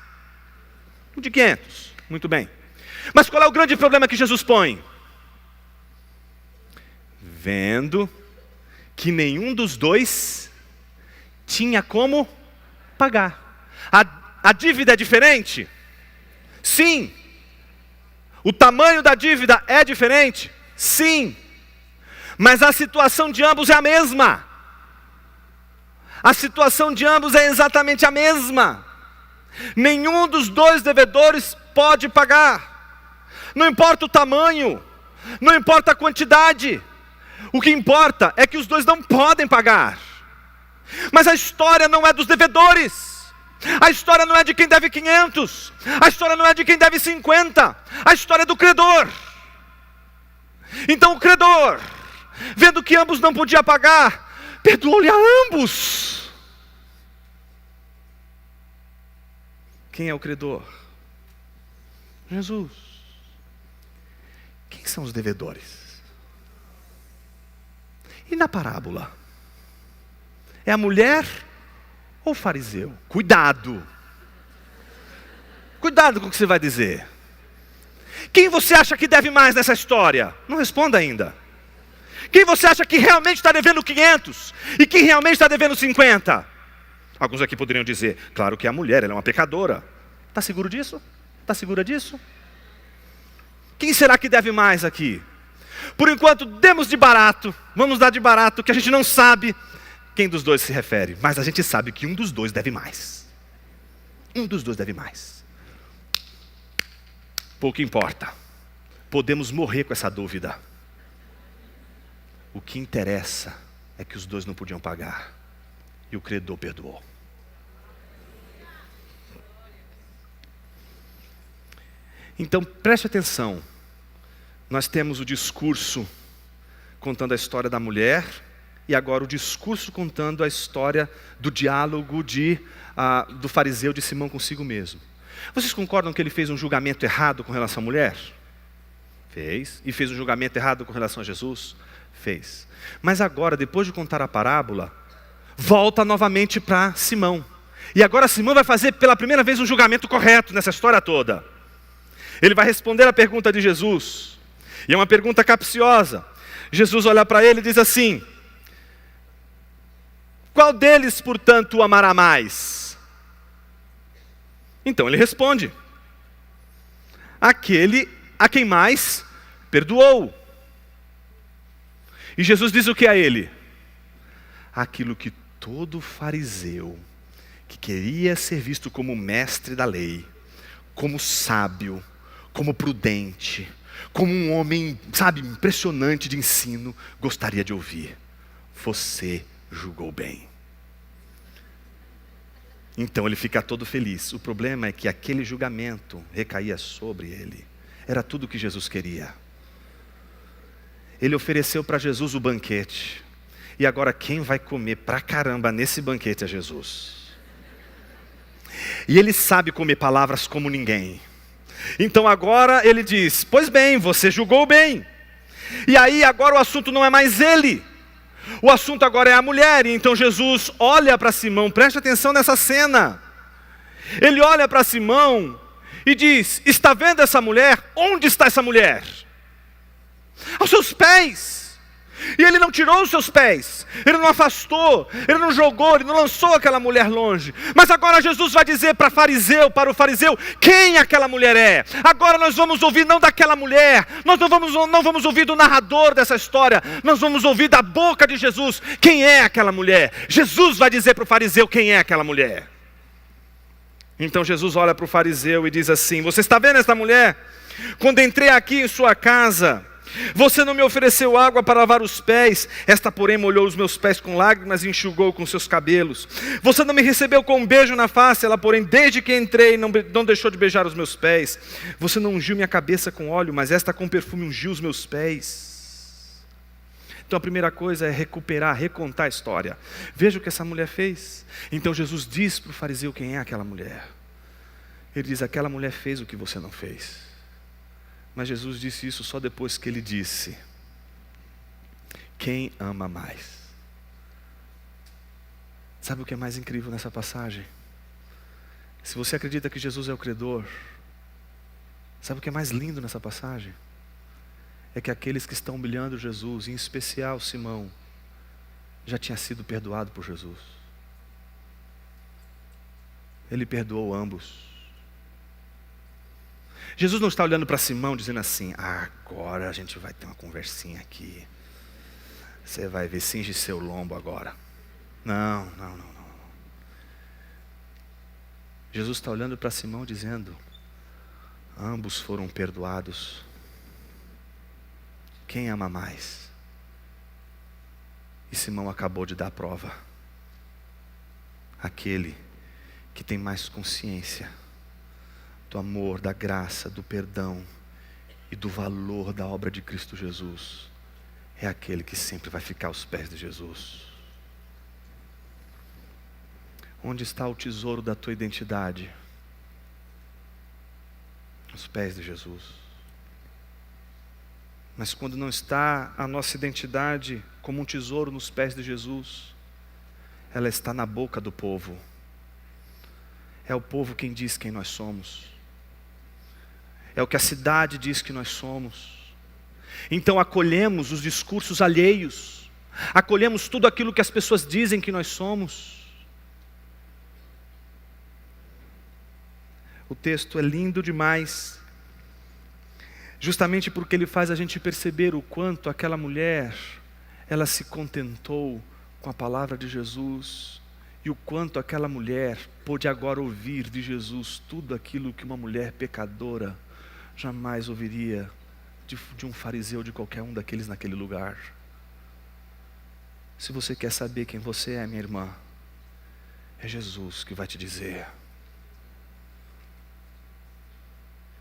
O de 500. Muito bem. Mas qual é o grande problema que Jesus põe? Vendo que nenhum dos 2 tinha como pagar. A dívida é diferente? Sim. O tamanho da dívida é diferente? Sim. Mas a situação de ambos é a mesma. A situação de ambos é exatamente a mesma. Nenhum dos 2 devedores pode pagar. Não importa o tamanho, não importa a quantidade. O que importa é que os 2 não podem pagar. Mas a história não é dos devedores. A história não é de quem deve 500. A história não é de quem deve 50. A história é do credor. Então o credor, vendo que ambos não podiam pagar, perdoou-lhe a ambos. Quem é o credor? Jesus. Quem são os devedores? E na parábola? É a mulher ou o fariseu? Cuidado. Cuidado com o que você vai dizer. Quem você acha que deve mais nessa história? Não responda ainda. Quem você acha que realmente está devendo 500? E quem realmente está devendo 50? Alguns aqui poderiam dizer, claro que é a mulher, ela é uma pecadora. Está seguro disso? Está segura disso? Quem será que deve mais aqui? Por enquanto, demos de barato. Vamos dar de barato, que a gente não sabe quem dos 2 se refere. Mas a gente sabe que um dos 2 deve mais. Um dos 2 deve mais. Pouco importa. Podemos morrer com essa dúvida. O que interessa é que os 2 não podiam pagar. E o credor perdoou. Então preste atenção. Nós temos o discurso contando a história da mulher. E agora o discurso contando a história do diálogo do fariseu de Simão consigo mesmo. Vocês concordam que ele fez um julgamento errado com relação à mulher? Fez. E fez um julgamento errado com relação a Jesus? Fez. Mas agora, depois de contar a parábola, volta novamente para Simão. E agora Simão vai fazer pela primeira vez um julgamento correto nessa história toda. Ele vai responder a pergunta de Jesus. E é uma pergunta capciosa. Jesus olha para ele e diz assim: qual deles, portanto, o amará mais? Então ele responde: aquele a quem mais perdoou. E Jesus diz o que a ele? Aquilo que todo fariseu que queria ser visto como mestre da lei, como sábio, como prudente, como um homem, impressionante de ensino, gostaria de ouvir. Você julgou bem. Então ele fica todo feliz. O problema é que aquele julgamento recaía sobre ele. Era tudo o que Jesus queria. Ele ofereceu para Jesus o banquete. E agora quem vai comer pra caramba nesse banquete é Jesus. E ele sabe comer palavras como ninguém. Então agora ele diz: pois bem, você julgou bem. E aí agora o assunto não é mais ele. O assunto agora é a mulher, e então Jesus olha para Simão, preste atenção nessa cena. Ele olha para Simão e diz: está vendo essa mulher? Onde está essa mulher? Aos seus pés. E ele não tirou os seus pés, ele não afastou, ele não jogou, ele não lançou aquela mulher longe. Mas agora Jesus vai dizer para o fariseu, quem aquela mulher é. Agora nós vamos ouvir não daquela mulher, nós não vamos ouvir do narrador dessa história, nós vamos ouvir da boca de Jesus, quem é aquela mulher. Jesus vai dizer para o fariseu quem é aquela mulher. Então Jesus olha para o fariseu e diz assim: você está vendo essa mulher? Quando entrei aqui em sua casa, você não me ofereceu água para lavar os pés, esta porém molhou os meus pés com lágrimas e enxugou com seus cabelos. Você não me recebeu com um beijo na face, ela porém desde que entrei não deixou de beijar os meus pés. Você não ungiu minha cabeça com óleo, mas esta com perfume ungiu os meus pés. Então a primeira coisa é recontar a história. Veja o que essa mulher fez. Então Jesus diz para o fariseu quem é aquela mulher. Ele diz: aquela mulher fez o que você não fez. Mas Jesus disse isso só depois que ele disse: quem ama mais? Sabe o que é mais incrível nessa passagem? Se você acredita que Jesus é o credor, sabe o que é mais lindo nessa passagem? É que aqueles que estão humilhando Jesus, em especial Simão, já tinha sido perdoado por Jesus. Ele perdoou ambos. Jesus não está olhando para Simão dizendo assim: agora a gente vai ter uma conversinha aqui. Você vai ver, cinge seu lombo agora. Não. Jesus está olhando para Simão dizendo: ambos foram perdoados. Quem ama mais? E Simão acabou de dar a prova. Aquele que tem mais consciência do amor, da graça, do perdão e do valor da obra de Cristo Jesus, é aquele que sempre vai ficar aos pés de Jesus. Onde está o tesouro da tua identidade? Aos pés de Jesus. Mas quando não está a nossa identidade como um tesouro nos pés de Jesus, ela está na boca do povo. É o povo quem diz quem nós somos. É o que a cidade diz que nós somos. Então acolhemos os discursos alheios, acolhemos tudo aquilo que as pessoas dizem que nós somos. O texto é lindo demais, justamente porque ele faz a gente perceber o quanto aquela mulher, ela se contentou com a palavra de Jesus, e o quanto aquela mulher pôde agora ouvir de Jesus tudo aquilo que uma mulher pecadora jamais ouviria de um fariseu, de qualquer um daqueles naquele lugar. Se você quer saber quem você é, minha irmã, é Jesus que vai te dizer.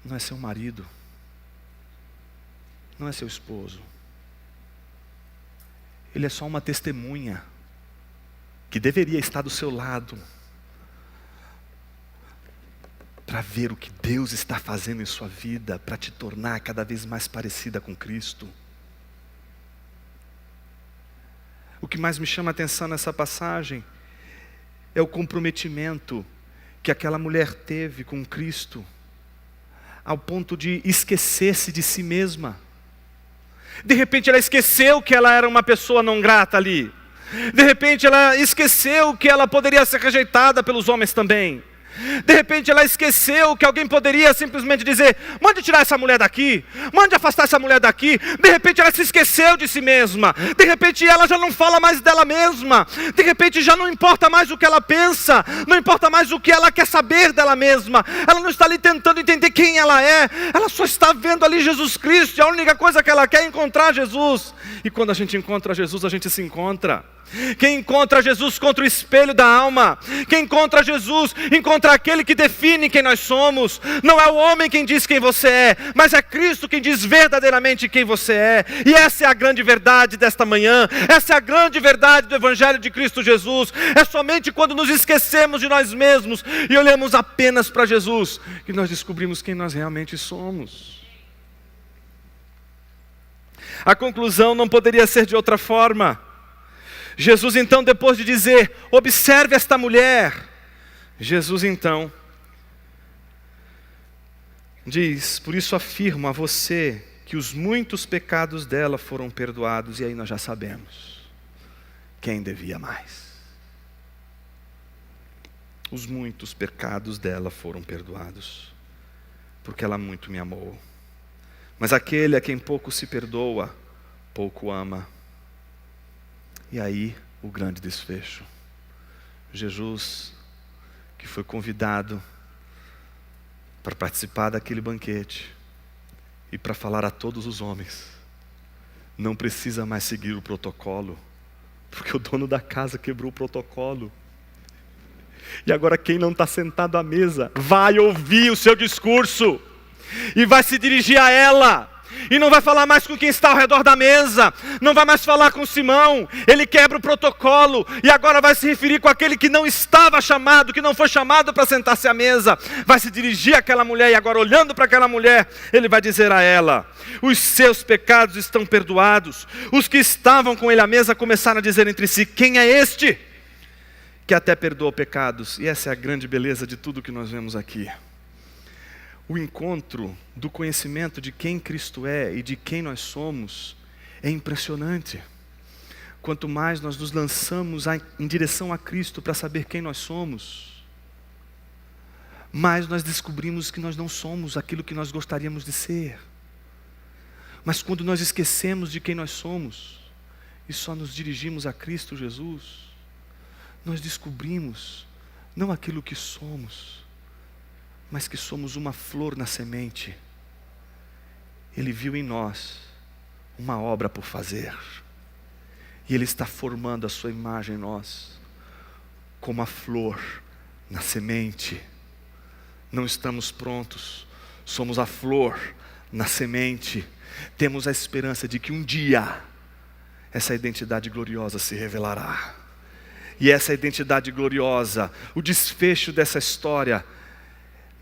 Não é seu marido, não é seu esposo. Ele é só uma testemunha que deveria estar do seu lado para ver o que Deus está fazendo em sua vida, para te tornar cada vez mais parecida com Cristo. O que mais me chama a atenção nessa passagem é o comprometimento que aquela mulher teve com Cristo, ao ponto de esquecer-se de si mesma. De repente ela esqueceu que ela era uma pessoa não grata ali. De repente ela esqueceu que ela poderia ser rejeitada pelos homens também. De repente ela esqueceu que alguém poderia simplesmente dizer: mande tirar essa mulher daqui, mande afastar essa mulher daqui. De repente ela se esqueceu de si mesma. De repente ela já não fala mais dela mesma. De repente já não importa mais o que ela pensa, não importa mais o que ela quer saber dela mesma. Ela não está ali tentando entender quem ela é, ela só está vendo ali Jesus Cristo, e a única coisa que ela quer é encontrar Jesus. E quando a gente encontra Jesus, a gente se encontra. Quem encontra Jesus encontra o espelho da alma. Quem encontra Jesus encontra aquele que define quem nós somos. Não é o homem quem diz quem você é, mas é Cristo quem diz verdadeiramente quem você é. E essa é a grande verdade desta manhã. Essa é a grande verdade do Evangelho de Cristo Jesus. É somente quando nos esquecemos de nós mesmos e olhamos apenas para Jesus que nós descobrimos quem nós realmente somos. A conclusão não poderia ser de outra forma. Jesus então, depois de dizer, observe esta mulher, Jesus então diz, por isso afirmo a você que os muitos pecados dela foram perdoados. E aí nós já sabemos quem devia mais. Os muitos pecados dela foram perdoados, porque ela muito me amou. Mas aquele a quem pouco se perdoa, pouco ama. E aí o grande desfecho. Jesus, que foi convidado para participar daquele banquete e para falar a todos os homens, não precisa mais seguir o protocolo, porque o dono da casa quebrou o protocolo. E agora quem não está sentado à mesa vai ouvir o seu discurso e vai se dirigir a ela. E não vai falar mais com quem está ao redor da mesa, não vai mais falar com Simão, ele quebra o protocolo, e agora vai se referir com aquele que não estava chamado, que não foi chamado para sentar-se à mesa, vai se dirigir àquela mulher, e agora olhando para aquela mulher, ele vai dizer a ela, os seus pecados estão perdoados. Os que estavam com ele à mesa começaram a dizer entre si, quem é este que até perdoa pecados? E essa é a grande beleza de tudo que nós vemos aqui. O encontro do conhecimento de quem Cristo é e de quem nós somos é impressionante. Quanto mais nós nos lançamos em direção a Cristo para saber quem nós somos, mais nós descobrimos que nós não somos aquilo que nós gostaríamos de ser. Mas quando nós esquecemos de quem nós somos e só nos dirigimos a Cristo Jesus, nós descobrimos não aquilo que somos, mas que somos uma flor na semente. Ele viu em nós uma obra por fazer, e Ele está formando a sua imagem em nós, como a flor na semente. Não estamos prontos, somos a flor na semente. Temos a esperança de que um dia essa identidade gloriosa se revelará. E essa identidade gloriosa, o desfecho dessa história,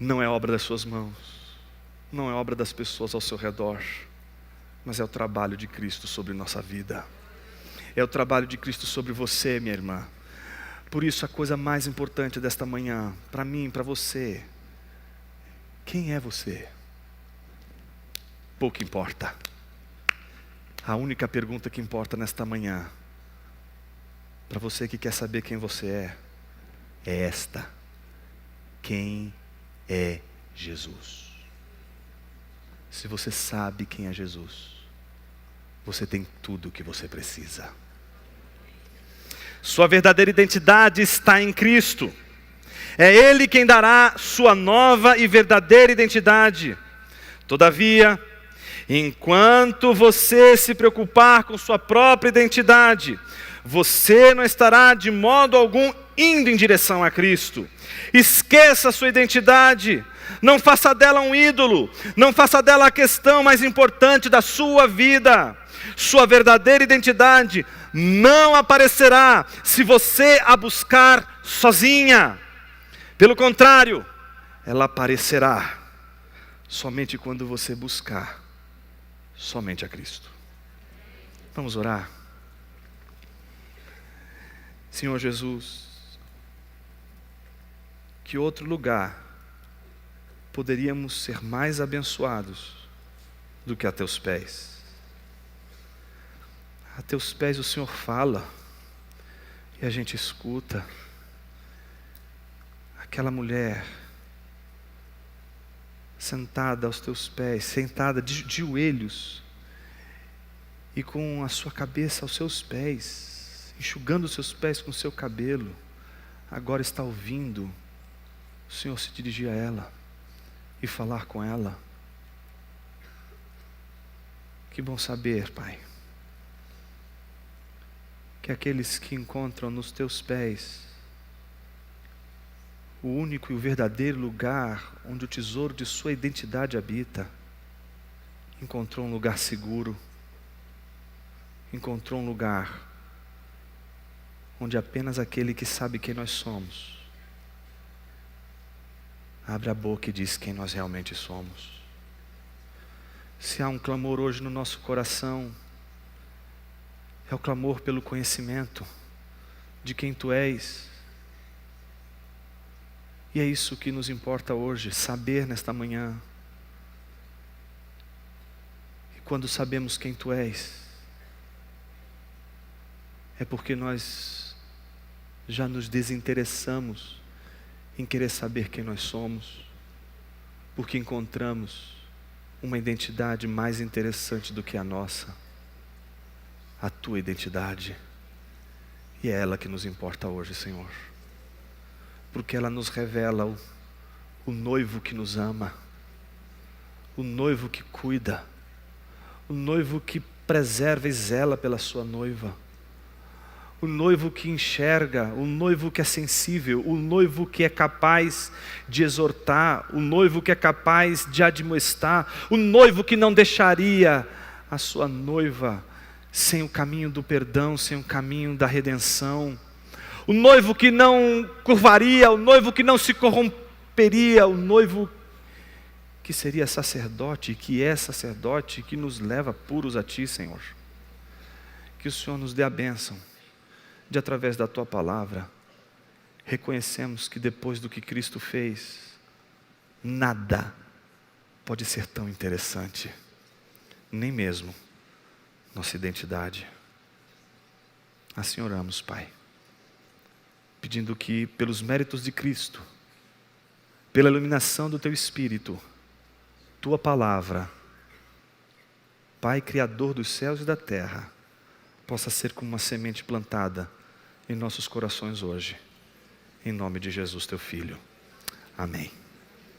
não é obra das suas mãos, não é obra das pessoas ao seu redor, mas é o trabalho de Cristo sobre nossa vida. É o trabalho de Cristo sobre você, minha irmã. Por isso a coisa mais importante desta manhã, para mim, para você, quem é você? Pouco importa. A única pergunta que importa nesta manhã, para você que quer saber quem você é esta: quem é Jesus? Se você sabe quem é Jesus, você tem tudo o que você precisa. Sua verdadeira identidade está em Cristo. É Ele quem dará sua nova e verdadeira identidade. Todavia, enquanto você se preocupar com sua própria identidade, você não estará de modo algum indo em direção a Cristo. Esqueça a sua identidade, não faça dela um ídolo, não faça dela a questão mais importante da sua vida. Sua verdadeira identidade não aparecerá se você a buscar sozinha. Pelo contrário, ela aparecerá somente quando você buscar somente a Cristo. Vamos orar. Senhor Jesus, que outro lugar poderíamos ser mais abençoados do que a teus pés? A teus pés o Senhor fala e a gente escuta. Aquela mulher sentada aos teus pés, sentada de joelhos e com a sua cabeça aos seus pés, enxugando os seus pés com o seu cabelo, agora está ouvindo o Senhor se dirigir a ela e falar com ela. Que bom saber, Pai, que aqueles que encontram nos teus pés o único e o verdadeiro lugar onde o tesouro de sua identidade habita, encontrou um lugar seguro, encontrou um lugar onde apenas aquele que sabe quem nós somos abre a boca e diz quem nós realmente somos. Se há um clamor hoje no nosso coração, é o clamor pelo conhecimento. de quem Tu és. E é isso que nos importa hoje, saber nesta manhã. E quando sabemos quem Tu és, é porque nós já nos desinteressamos em querer saber quem nós somos, porque encontramos uma identidade mais interessante do que a nossa, a Tua identidade. E é ela que nos importa hoje, Senhor, porque ela nos revela o noivo que nos ama, o noivo que cuida, o noivo que preserva e zela pela sua noiva, o noivo que enxerga, o noivo que é sensível, o noivo que é capaz de exortar, o noivo que é capaz de admoestar, o noivo que não deixaria a sua noiva sem o caminho do perdão, sem o caminho da redenção, o noivo que não curvaria, o noivo que não se corromperia, o noivo que seria sacerdote, que é sacerdote, que nos leva puros a Ti, Senhor. Que o Senhor nos dê a bênção de, através da Tua palavra, reconhecemos que depois do que Cristo fez, nada pode ser tão interessante, nem mesmo nossa identidade. Assim oramos, Pai, pedindo que, pelos méritos de Cristo, pela iluminação do Teu Espírito, Tua palavra, Pai Criador dos céus e da terra, possa ser como uma semente plantada em nossos corações hoje, em nome de Jesus, Teu Filho. Amém.